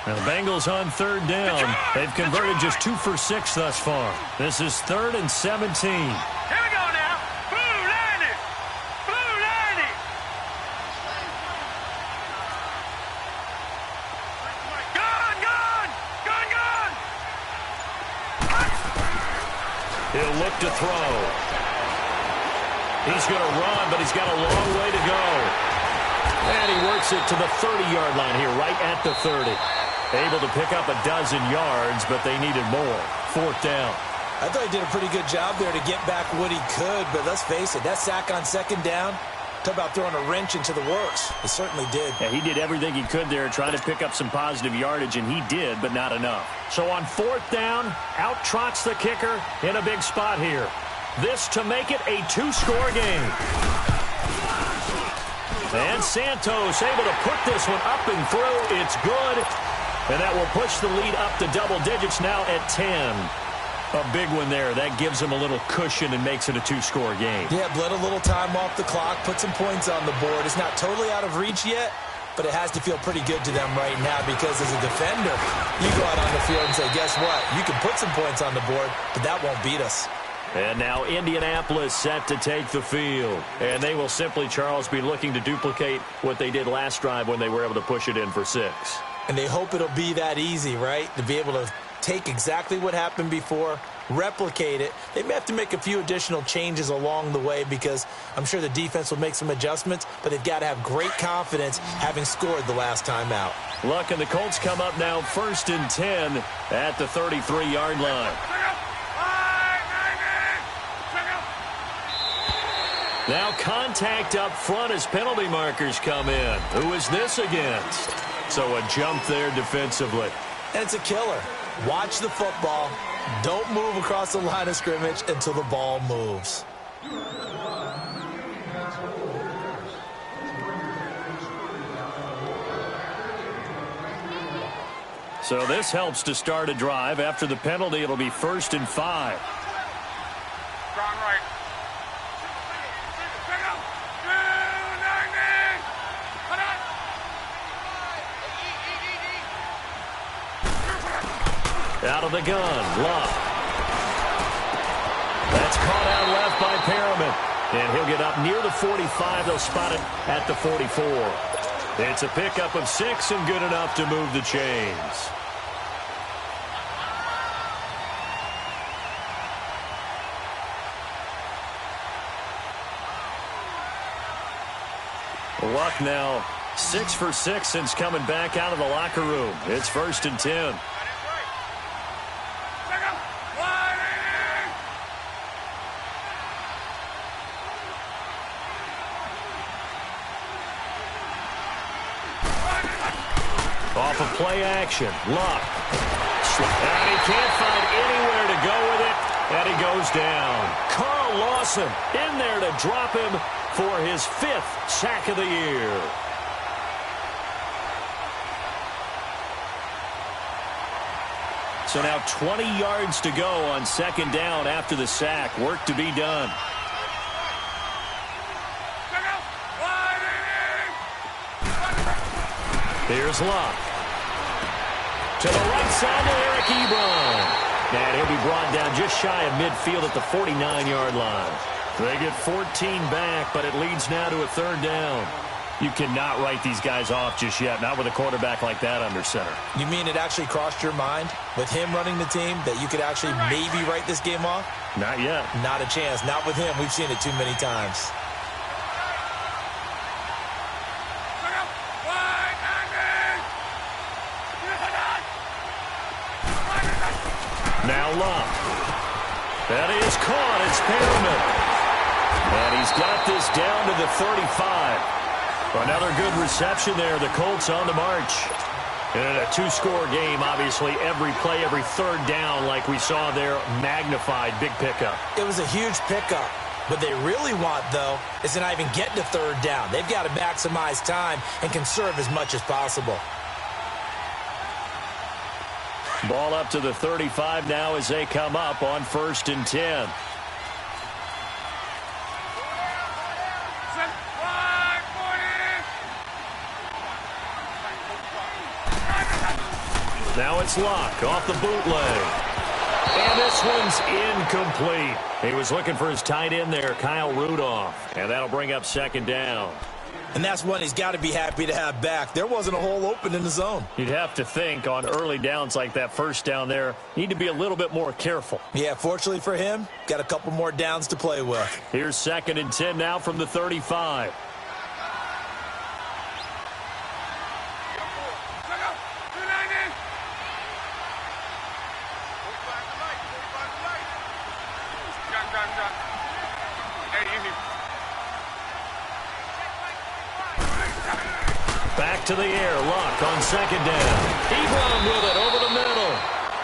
Now the Bengals on 3rd down. They've converted just 2 for 6 thus far. This is 3rd and 17. Here we go now. Boom, landed. Boom, landed. Gone, gone. Gone, gone. He'll look to throw. He's going to run, but he's got a long way to go. And he works it to the 30-yard line here, right at the 30. Able to pick up a dozen yards, but they needed more. 4th down. I thought he did a pretty good job there to get back what he could, but let's face it, that sack on 2nd down, talk about throwing a wrench into the works. It certainly did. Yeah, he did everything he could there, trying to pick up some positive yardage, and he did, but not enough. So on 4th down, out trots the kicker in a big spot here. This to make it a 2-score game. And Santos able to put this one up and through. It's good. And that will push the lead up to double digits now at 10. A big one there. That gives them a little cushion and makes it a 2-score game. Yeah, bled a little time off the clock, put some points on the board. It's not totally out of reach yet, but it has to feel pretty good to them right now because as a defender, you go out on the field and say, guess what? You can put some points on the board, but that won't beat us. And now Indianapolis set to take the field. And they will simply, Charles, be looking to duplicate what they did last drive when they were able to push it in for 6. And they hope it'll be that easy, right? To be able to take exactly what happened before, replicate it. They may have to make a few additional changes along the way because I'm sure the defense will make some adjustments, but they've got to have great confidence having scored the last time out. Luck and the Colts come up now 1st and 10 at the 33-yard line. Now contact up front as penalty markers come in. Who is this against? So a jump there defensively. And it's a killer. Watch the football. Don't move across the line of scrimmage until the ball moves. So this helps to start a drive. After the penalty, it'll be 1st and 5. Strong right. Out of the gun, Luck. That's caught out left by Perriman. And he'll get up near the 45. They'll spot it at the 44. It's a pickup of 6 and good enough to move the chains. Luck now 6 for 6 since coming back out of the locker room. It's 1st and 10. off of play action. Luck. And he can't find anywhere to go with it, and he goes down. Carl Lawson in there to drop him for his 5th sack of the year. So now 20 yards to go on 2nd down after the sack. Work to be done. Here's Luck. To the right side to Eric Ebron. And he'll be brought down just shy of midfield at the 49-yard line. They get 14 back, but it leads now to a 3rd down. You cannot write these guys off just yet, not with a quarterback like that under center. You mean it actually crossed your mind with him running the team that you could actually maybe write this game off? Not yet. Not a chance. Not with him. We've seen it too many times. Now Luck. That is caught. It's Perriman. And he's got this down to the 35. Another good reception there. The Colts on the march. And in a 2-score game, obviously, every play, every 3rd down, like we saw there, magnified. Big pickup. It was a huge pickup. What they really want, though, is to not even get to 3rd down. They've got to maximize time and conserve as much as possible. Ball up to the 35 now as they come up on 1st and 10. Now it's Luck off the bootleg. And this one's incomplete. He was looking for his tight end there, Kyle Rudolph. And that'll bring up 2nd down. And that's one he's got to be happy to have back. There wasn't a hole open in the zone. You'd have to think on early downs like that 1st down there, need to be a little bit more careful. Yeah, fortunately for him, got a couple more downs to play with. Here's 2nd and 10 now from the 35. Back to the air. Luck on 2nd down. Ebron with it over the middle.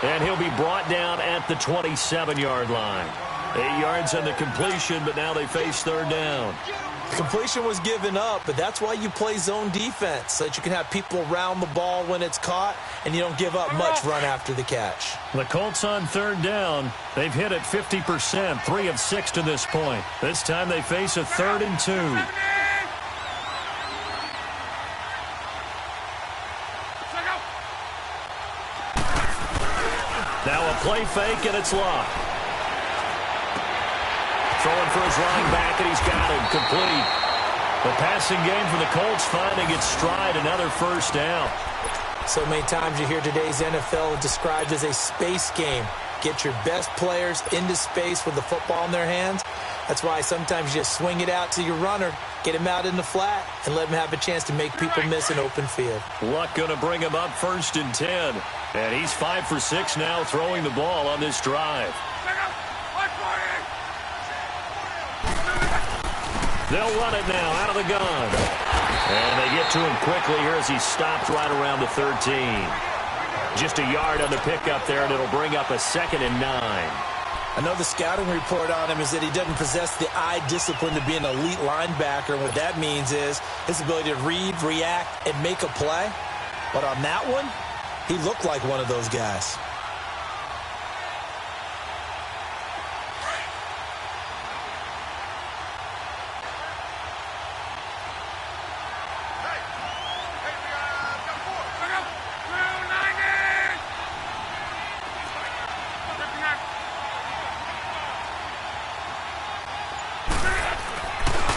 And he'll be brought down at the 27-yard line. 8 yards on the completion, but now they face 3rd down. The completion was given up, but that's why you play zone defense, so that you can have people around the ball when it's caught, and you don't give up much run after the catch. The Colts on 3rd down. They've hit it 50%, 3 of 6 to this point. This time they face a 3rd and 2. Now a play fake, and it's Luck. Throwing for his running back, and he's got him complete. The passing game for the Colts finding its stride, another 1st down. So many times you hear today's NFL described as a space game. Get your best players into space with the football in their hands. That's why sometimes you just swing it out to your runner, get him out in the flat, and let him have a chance to make people miss an open field. Luck going to bring him up 1st and 10. And he's 5 for 6 now throwing the ball on this drive. They'll run it now out of the gun. And they get to him quickly here as he stopped right around the 13. Just a yard on the pickup there, and it'll bring up a 2nd and 9. I know the scouting report on him is that he doesn't possess the eye discipline to be an elite linebacker. What that means is his ability to read, react, and make a play. But on that one, he looked like one of those guys.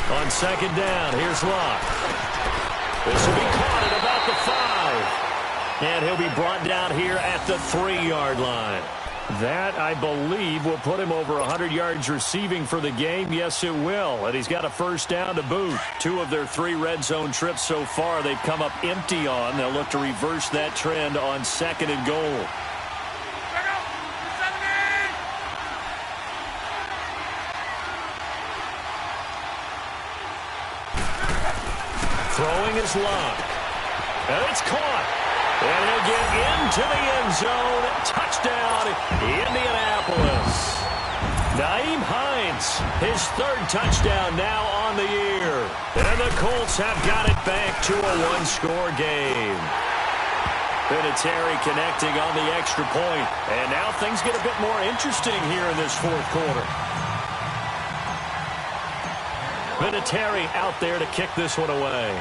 On 2nd down, here's Luck. This will be caught at about the 5. And he'll be brought down here at the 3-yard line. That, I believe, will put him over 100 yards receiving for the game. Yes, it will. And he's got a 1st down to boot. 2 of their 3 red zone trips so far they've come up empty on. They'll look to reverse that trend on 2nd and goal. Throwing is Luck. And it's caught. And he'll get into the end zone. Touchdown, Indianapolis. Nyheim Hines, his third touchdown now on the year. And the Colts have got it back to a one-score game. Vinatieri connecting on the extra point. And now things get a bit more interesting here in this fourth quarter. Vinatieri out there to kick this one away.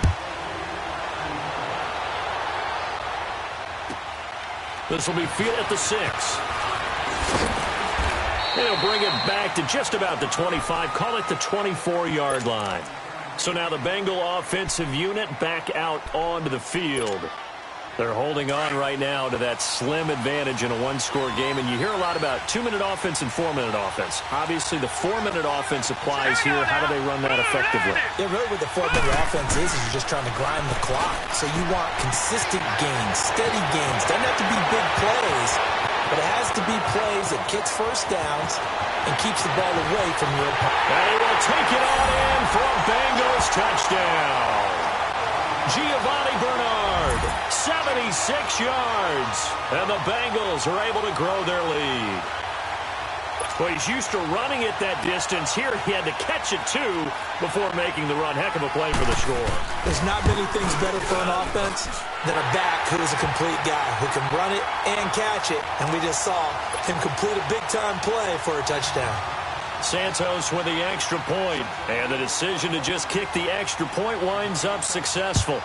This will be field at the 6. They'll bring it back to just about the 25, call it the 24-yard line. So now the Bengal offensive unit back out onto the field. They're holding on right now to that slim advantage in a one-score game, and you hear a lot about 2-minute offense and 4-minute offense. Obviously, the 4-minute offense applies here. How do they run that effectively? Yeah, really what the 4-minute offense is you're just trying to grind the clock. So you want consistent gains, steady gains. Doesn't have to be big plays, but it has to be plays that gets first downs and keeps the ball away from your opponent. And he will take it on in for a Bengals touchdown. Giovanni Bernard, 76 yards. And the Bengals are able to grow their lead. Well, he's used to running it that distance. Here he had to catch it, too, before making the run. Heck of a play for the score. There's not many things better for an offense than a back who is a complete guy who can run it and catch it. And we just saw him complete a big-time play for a touchdown. Santos with the extra point, and the decision to just kick the extra point winds up successful.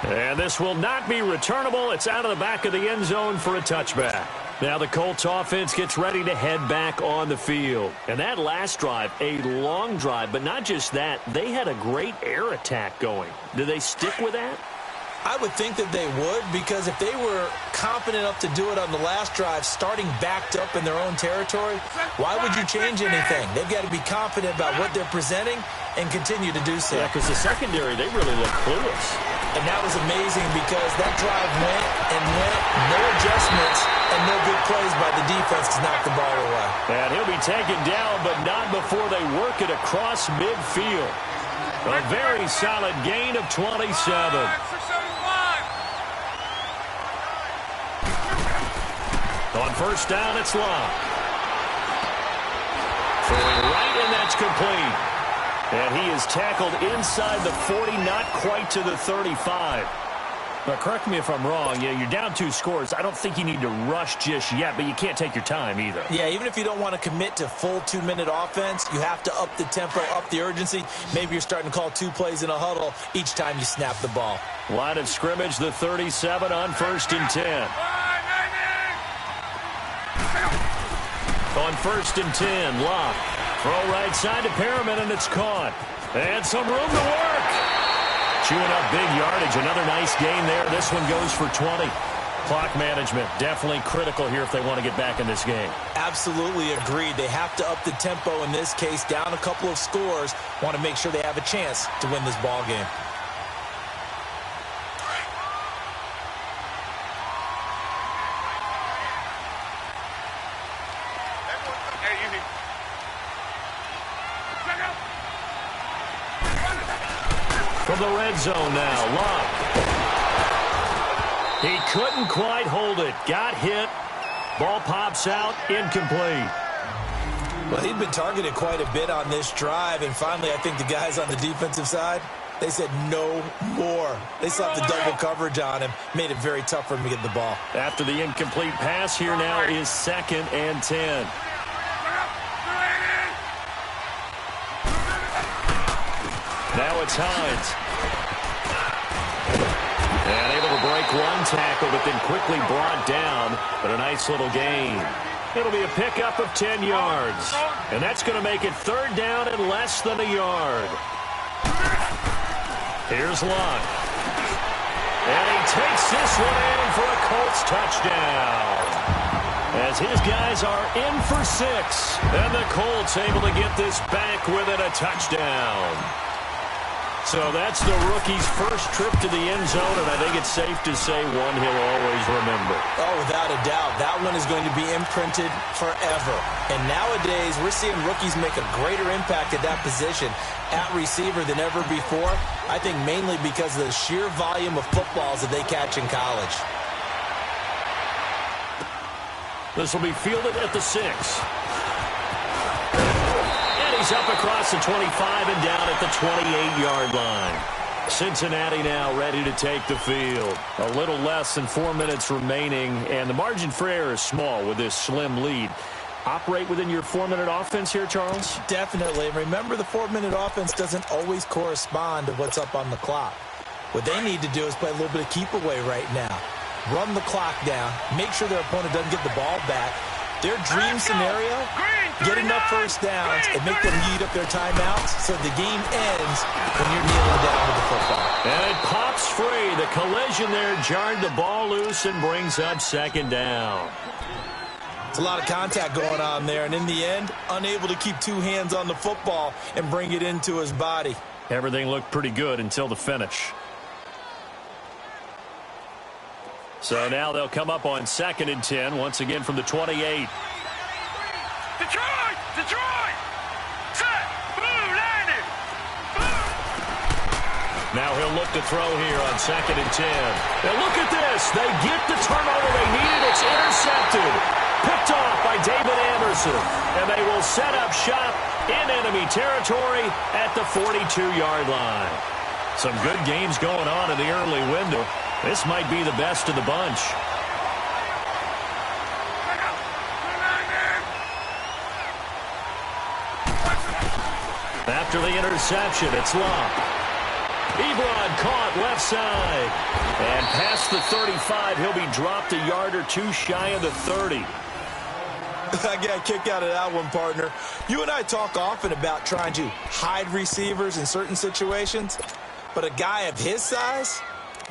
And this will not be returnable. It's out of the back of the end zone for a touchback. Now the Colts offense gets ready to head back on the field. And that last drive, a long drive, but not just that, they had a great air attack going. Do they stick with that? I would think that they would, because if they were confident enough to do it on the last drive, starting backed up in their own territory, why would you change anything? They've got to be confident about what they're presenting and continue to do so. Yeah, because the secondary, they really look clueless. And that was amazing because that drive went and went, no adjustments, and no good plays by the defense to knock the ball away. And he'll be taken down, but not before they work it across midfield. A very solid gain of 27. On first down, it's Locke. Throwing right, and that's complete. And he is tackled inside the 40, not quite to the 35. But correct me if I'm wrong. Yeah, you're down 2 scores. I don't think you need to rush just yet, but you can't take your time either. Yeah, even if you don't want to commit to full 2-minute offense, you have to up the tempo, up the urgency. Maybe you're starting to call 2 plays in a huddle each time you snap the ball. Line of scrimmage, the 37 on first and 10. On first and 10, Locke. Throw right side to Perriman, and it's caught. And some room to work. Chewing up big yardage. Another nice gain there. This one goes for 20. Clock management, definitely critical here if they want to get back in this game. Absolutely agreed. They have to up the tempo in this case, down a couple of scores. Want to make sure they have a chance to win this ball game. From the red zone now, Locke. He couldn't quite hold it. Got hit. Ball pops out, incomplete. Well, he'd been targeted quite a bit on this drive, and finally I think the guys on the defensive side, they said no more. They slapped the double coverage on him, made it very tough for him to get the ball. After the incomplete pass, here now is 2nd and 10. Now it's Hines. And able to break one tackle, but then quickly brought down. But a nice little gain. It'll be a pickup of 10 yards. And that's going to make it 3rd down and less than a yard. Here's Locke. And he takes this one in for a Colts touchdown. As his guys are in for 6. And the Colts able to get this back with it, a touchdown. So that's the rookie's first trip to the end zone, and I think it's safe to say one he'll always remember. Oh, without a doubt. That one is going to be imprinted forever. And nowadays, we're seeing rookies make a greater impact at that position at receiver than ever before. I think mainly because of the sheer volume of footballs that they catch in college. This will be fielded at the 6. He's up across the 25 and down at the 28-yard line. Cincinnati now ready to take the field. A little less than 4 minutes remaining, and the margin for error is small with this slim lead. Operate within your 4-minute offense here, Charles? Definitely. Remember, the 4-minute offense doesn't always correspond to what's up on the clock. What they need to do is play a little bit of keep away right now. Run the clock down. Make sure their opponent doesn't get the ball back. Their dream scenario, get enough first downs and make them eat up their timeouts so the game ends when you're kneeling down with the football. And it pops free. The collision there jarred the ball loose and brings up second down. It's a lot of contact going on there, and in the end, unable to keep two hands on the football and bring it into his body. Everything looked pretty good until the finish. So now they'll come up on 2nd and 10, once again from the 28. Detroit! Detroit! Set! Blue landed! Blue! Now he'll look to throw here on 2nd and 10. And look at this. They get the turnover they needed. It's intercepted. Picked off by David Anderson. And they will set up shop in enemy territory at the 42-yard line. Some good games going on in the early window. This might be the best of the bunch. After the interception, it's Long. Ebron caught left side. And past the 35, he'll be dropped a yard or two shy of the 30. I got a kick out of that one, partner. You and I talk often about trying to hide receivers in certain situations, but a guy of his size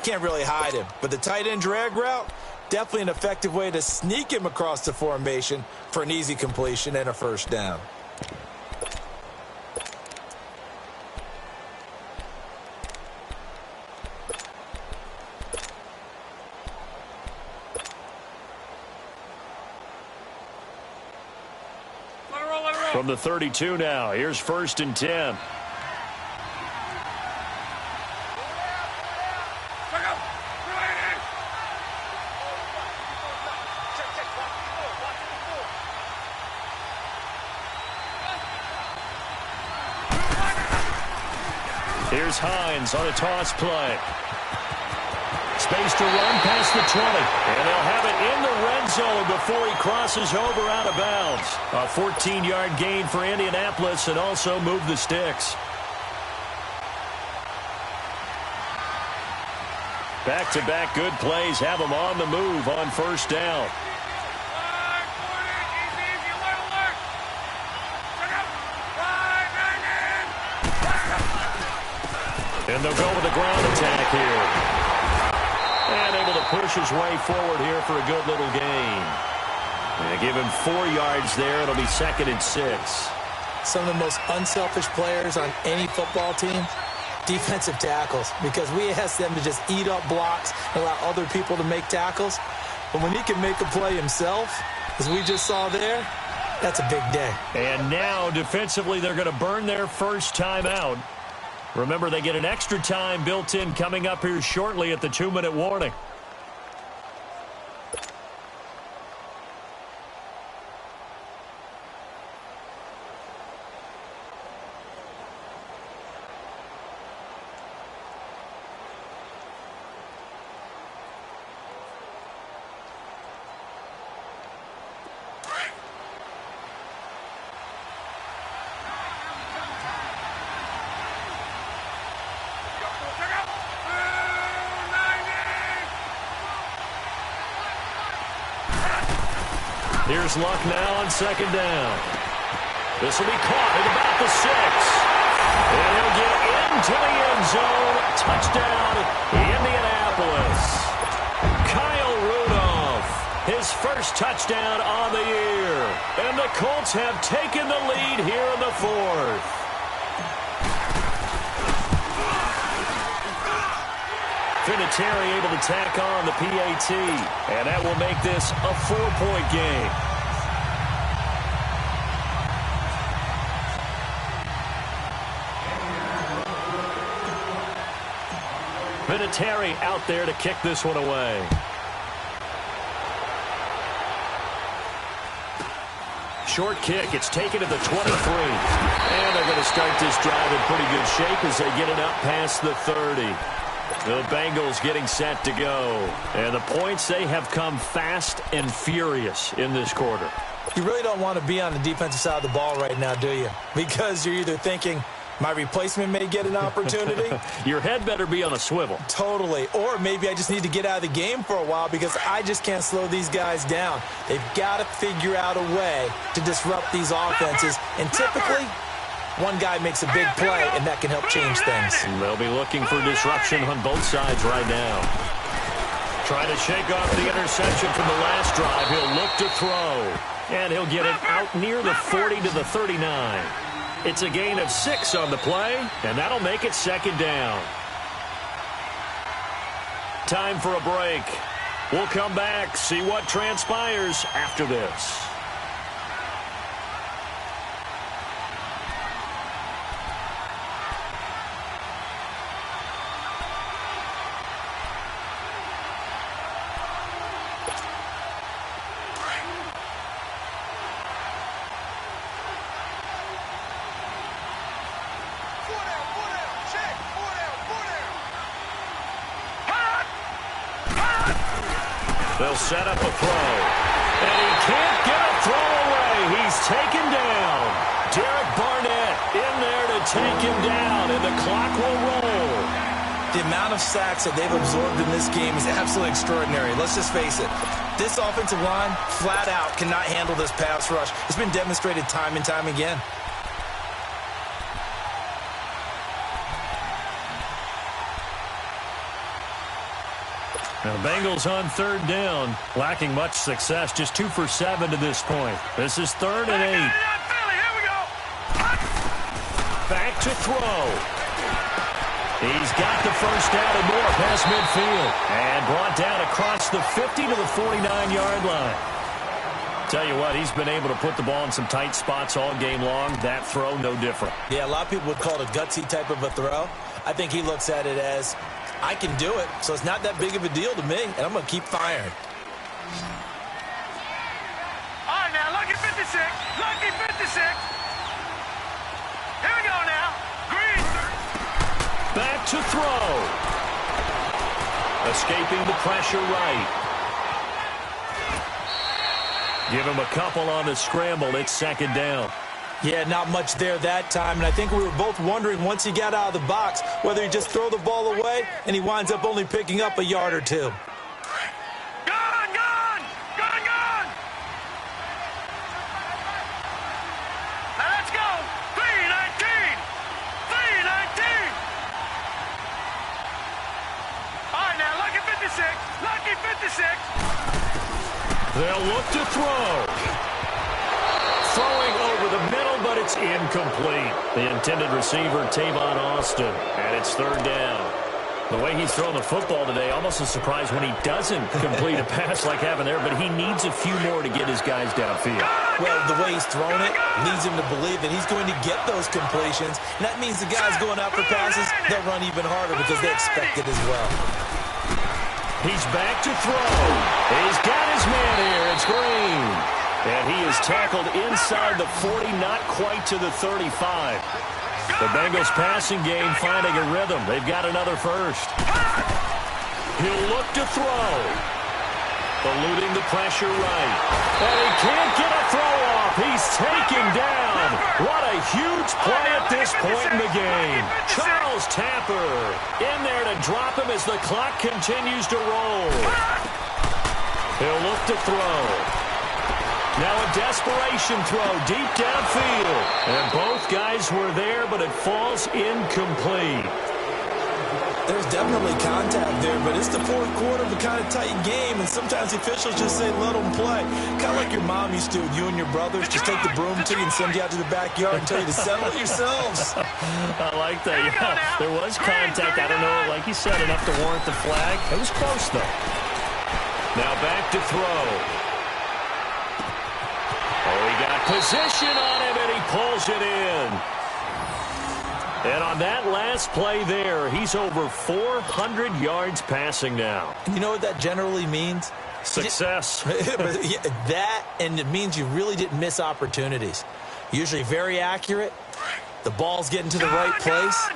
can't really hide him. But the tight end drag route, definitely an effective way to sneak him across the formation for an easy completion and a first down. From the 32 now, here's 1st and 10. Here's Hines on a toss play. Space to run past the 20. And they'll have it in the red zone before he crosses over out of bounds. A 14-yard gain for Indianapolis and also move the sticks. Back-to-back good plays have them on the move on first down. And they'll go with the ground attack here. And able to push his way forward here for a good little gain. And give him 4 yards there. It'll be 2nd and 6. Some of the most unselfish players on any football team, defensive tackles, because we ask them to just eat up blocks and allow other people to make tackles. But when he can make a play himself, as we just saw there, that's a big day. And now defensively they're going to burn their first time out. Remember, they get an extra time built in coming up here shortly at the 2-minute warning. Here's Luck now on 2nd down. This will be caught at about the 6. And he'll get into the end zone. Touchdown, Indianapolis. Kyle Rudolph, his first touchdown on the year. And the Colts have taken the lead here in the 4th. Vinatieri able to tack on the PAT, and that will make this a 4-point game. Vinatieri out there to kick this one away. Short kick. It's taken to the 23. And they're going to start this drive in pretty good shape as they get it up past the 30. The Bengals getting set to go. And the points, they have come fast and furious in this quarter. You really don't want to be on the defensive side of the ball right now, do you? Because you're either thinking, my replacement may get an opportunity. Your head better be on a swivel. Totally. Or maybe I just need to get out of the game for a while because I just can't slow these guys down. They've got to figure out a way to disrupt these offenses. And typically, one guy makes a big play, and that can help change things. They'll be looking for disruption on both sides right now. Trying to shake off the interception from the last drive. He'll look to throw. And he'll get it out near the 40 to the 39. It's a gain of 6 on the play, and that'll make it second down. Time for a break. We'll come back, see what transpires after this. They'll set up a throw. And he can't get a throw away. He's taken down. Derek Barnett in there to take him down, and the clock will roll. The amount of sacks that they've absorbed in this game is absolutely extraordinary. Let's just face it. This offensive line, flat out, cannot handle this pass rush. It's been demonstrated time and time again. Now, the Bengals on third down, lacking much success, just 2 for 7 to this point. This is 3rd and 8. Back to throw. He's got the first down and more past midfield. And brought down across the 50 to the 49-yard line. Tell you what, he's been able to put the ball in some tight spots all game long. That throw, no different. Yeah, a lot of people would call it a gutsy type of a throw. I think he looks at it as, I can do it, so it's not that big of a deal to me, and I'm going to keep firing. All right, now, lucky 56. Lucky 56. Here we go now. Green. Back to throw. Escaping the pressure right. Give him a couple on the scramble. It's second down. Yeah, not much there that time, and I think we were both wondering once he got out of the box whether he'd just throw the ball away, and he winds up only picking up a yard or two. Gone, gone, gone, gone. Now let's go. 319. 319. All right, now, lucky 56. Lucky 56. They'll look to throw. Throwing over the middle, but it's incomplete. The intended receiver, Tavon Austin, and it's third down. The way he's thrown the football today, almost a surprise when he doesn't complete a pass like having there, but he needs a few more to get his guys downfield. Well, the way he's thrown it leads him to believe that he's going to get those completions, and that means the guys going out for passes, they'll run even harder because they expect it as well. He's back to throw. He's got his man here. It's Green. And he is tackled inside the 40, not quite to the 35. The Bengals passing game finding a rhythm. They've got another first. He'll look to throw. Eluding the pressure right. And he can't get a throw off. He's taken down. What a huge play at this point in the game. Charles Tapper in there to drop him as the clock continues to roll. He'll look to throw. Now a desperation throw deep downfield. And both guys were there, but it falls incomplete. There's definitely contact there, but it's the fourth quarter of a kind of tight game, and sometimes the officials just say, let them play. Kind of like your mom used to with you and your brothers. Just take the broom to you and send you out to the backyard and tell you to settle it yourselves. I like that. Yeah, there was contact. I don't know, like you said, enough to warrant the flag. It was close, though. Now back to throw. Oh, he got position on him, and he pulls it in. And on that last play there, he's over 400 yards passing now. And you know what that generally means? Success. That, and it means you really didn't miss opportunities. Usually very accurate. The ball's getting to the right place.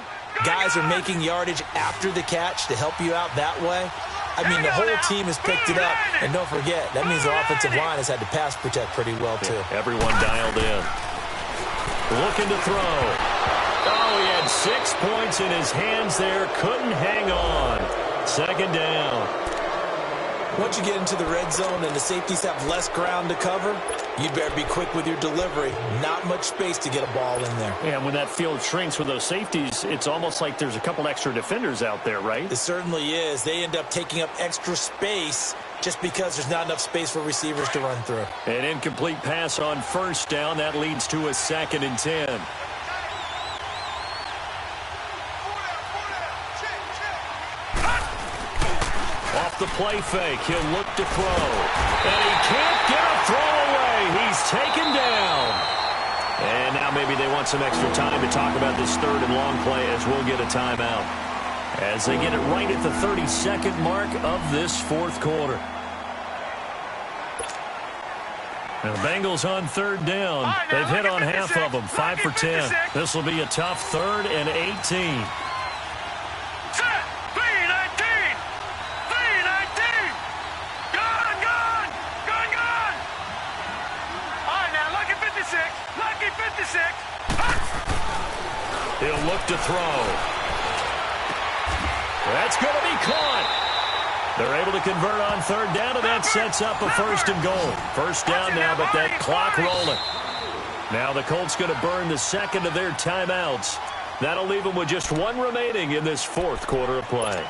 Guys are making yardage after the catch to help you out that way. I mean, the whole team has picked it up. And don't forget, that means the offensive line has had to pass protect pretty well, too. Everyone dialed in. Looking to throw. Oh, he had 6 points in his hands there. Couldn't hang on. Second down. Once you get into the red zone and the safeties have less ground to cover, you better be quick with your delivery. Not much space to get a ball in there. Yeah, and when that field shrinks with those safeties, it's almost like there's a couple extra defenders out there, right? It certainly is. They end up taking up extra space just because there's not enough space for receivers to run through. An incomplete pass on first down. That leads to a 2nd and 10. Off the play fake, he'll look to throw. And he can't get a throw away. He's taken down. And now maybe they want some extra time to talk about this 3rd and long play as we'll get a timeout. As they get it right at the 32nd mark of this 4th quarter. And the Bengals on 3rd down. They've hit on half of them, 5 for 10. This will be a tough 3rd and 18. He'll look to throw. That's going to be caught. They're able to convert on 3rd down, and that sets up a 1st and goal. First down now, but that clock rolling. Now the Colts going to burn the 2nd of their timeouts. That'll leave them with just 1 remaining in this 4th quarter of play.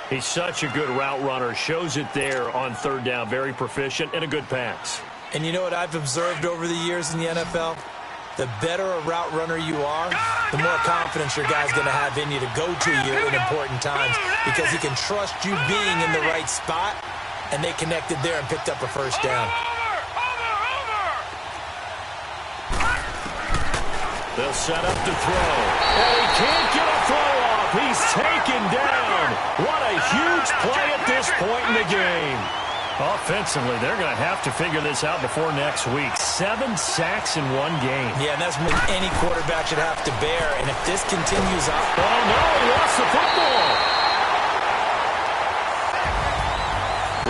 He's such a good route runner. Shows it there on 3rd down. Very proficient and a good pass. And you know what I've observed over the years in the NFL? The better a route runner you are, the more confidence your guy's going to have in you to go to you in important times because he can trust you being in the right spot, and they connected there and picked up a 1st down. They'll set up to throw. And he can't get a throw off. He's taken down. What a huge play at this point in the game. Offensively, they're going to have to figure this out before next week. 7 sacks in 1 game. Yeah, and that's what any quarterback should have to bear. And if this continues on... Oh, no, he lost the football.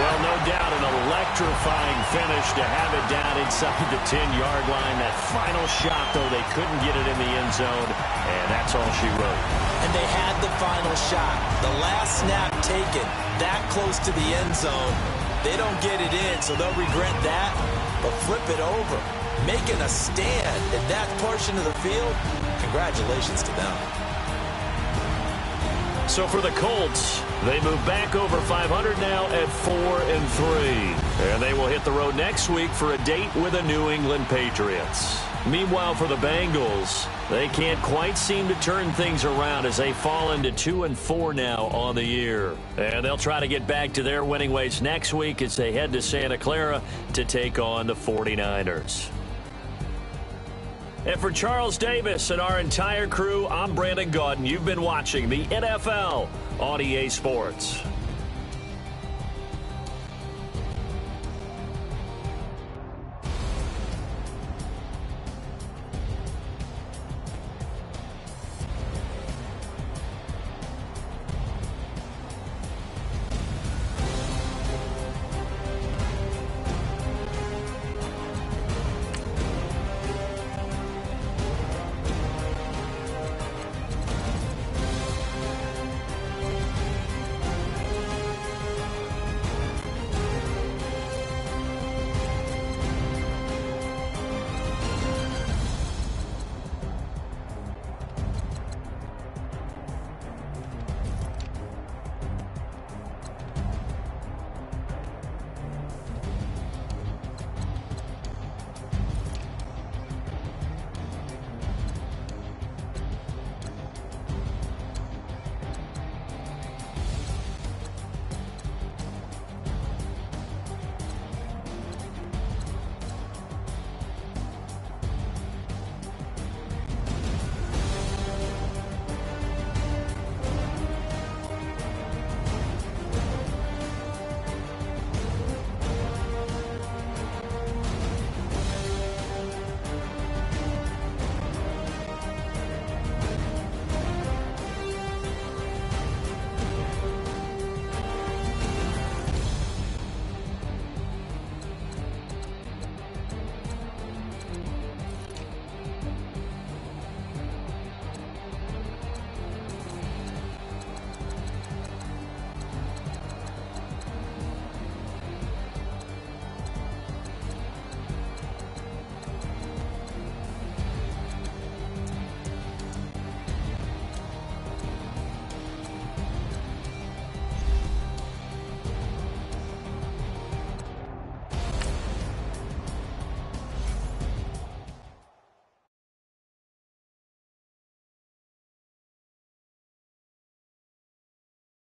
Well, no doubt an electrifying finish to have it down inside the 10-yard line. That final shot, though, they couldn't get it in the end zone, and that's all she wrote. And they had the final shot. The last snap taken that close to the end zone. They don't get it in, so they'll regret that. But flip it over, making a stand in that portion of the field, congratulations to them. So for the Colts, they move back over 500 now at 4-3. And they will hit the road next week for a date with the New England Patriots. Meanwhile, for the Bengals, they can't quite seem to turn things around as they fall into 2-4 now on the year. And they'll try to get back to their winning ways next week as they head to Santa Clara to take on the 49ers. And for Charles Davis and our entire crew, I'm Brandon Gaudin. You've been watching the NFL on EA Sports.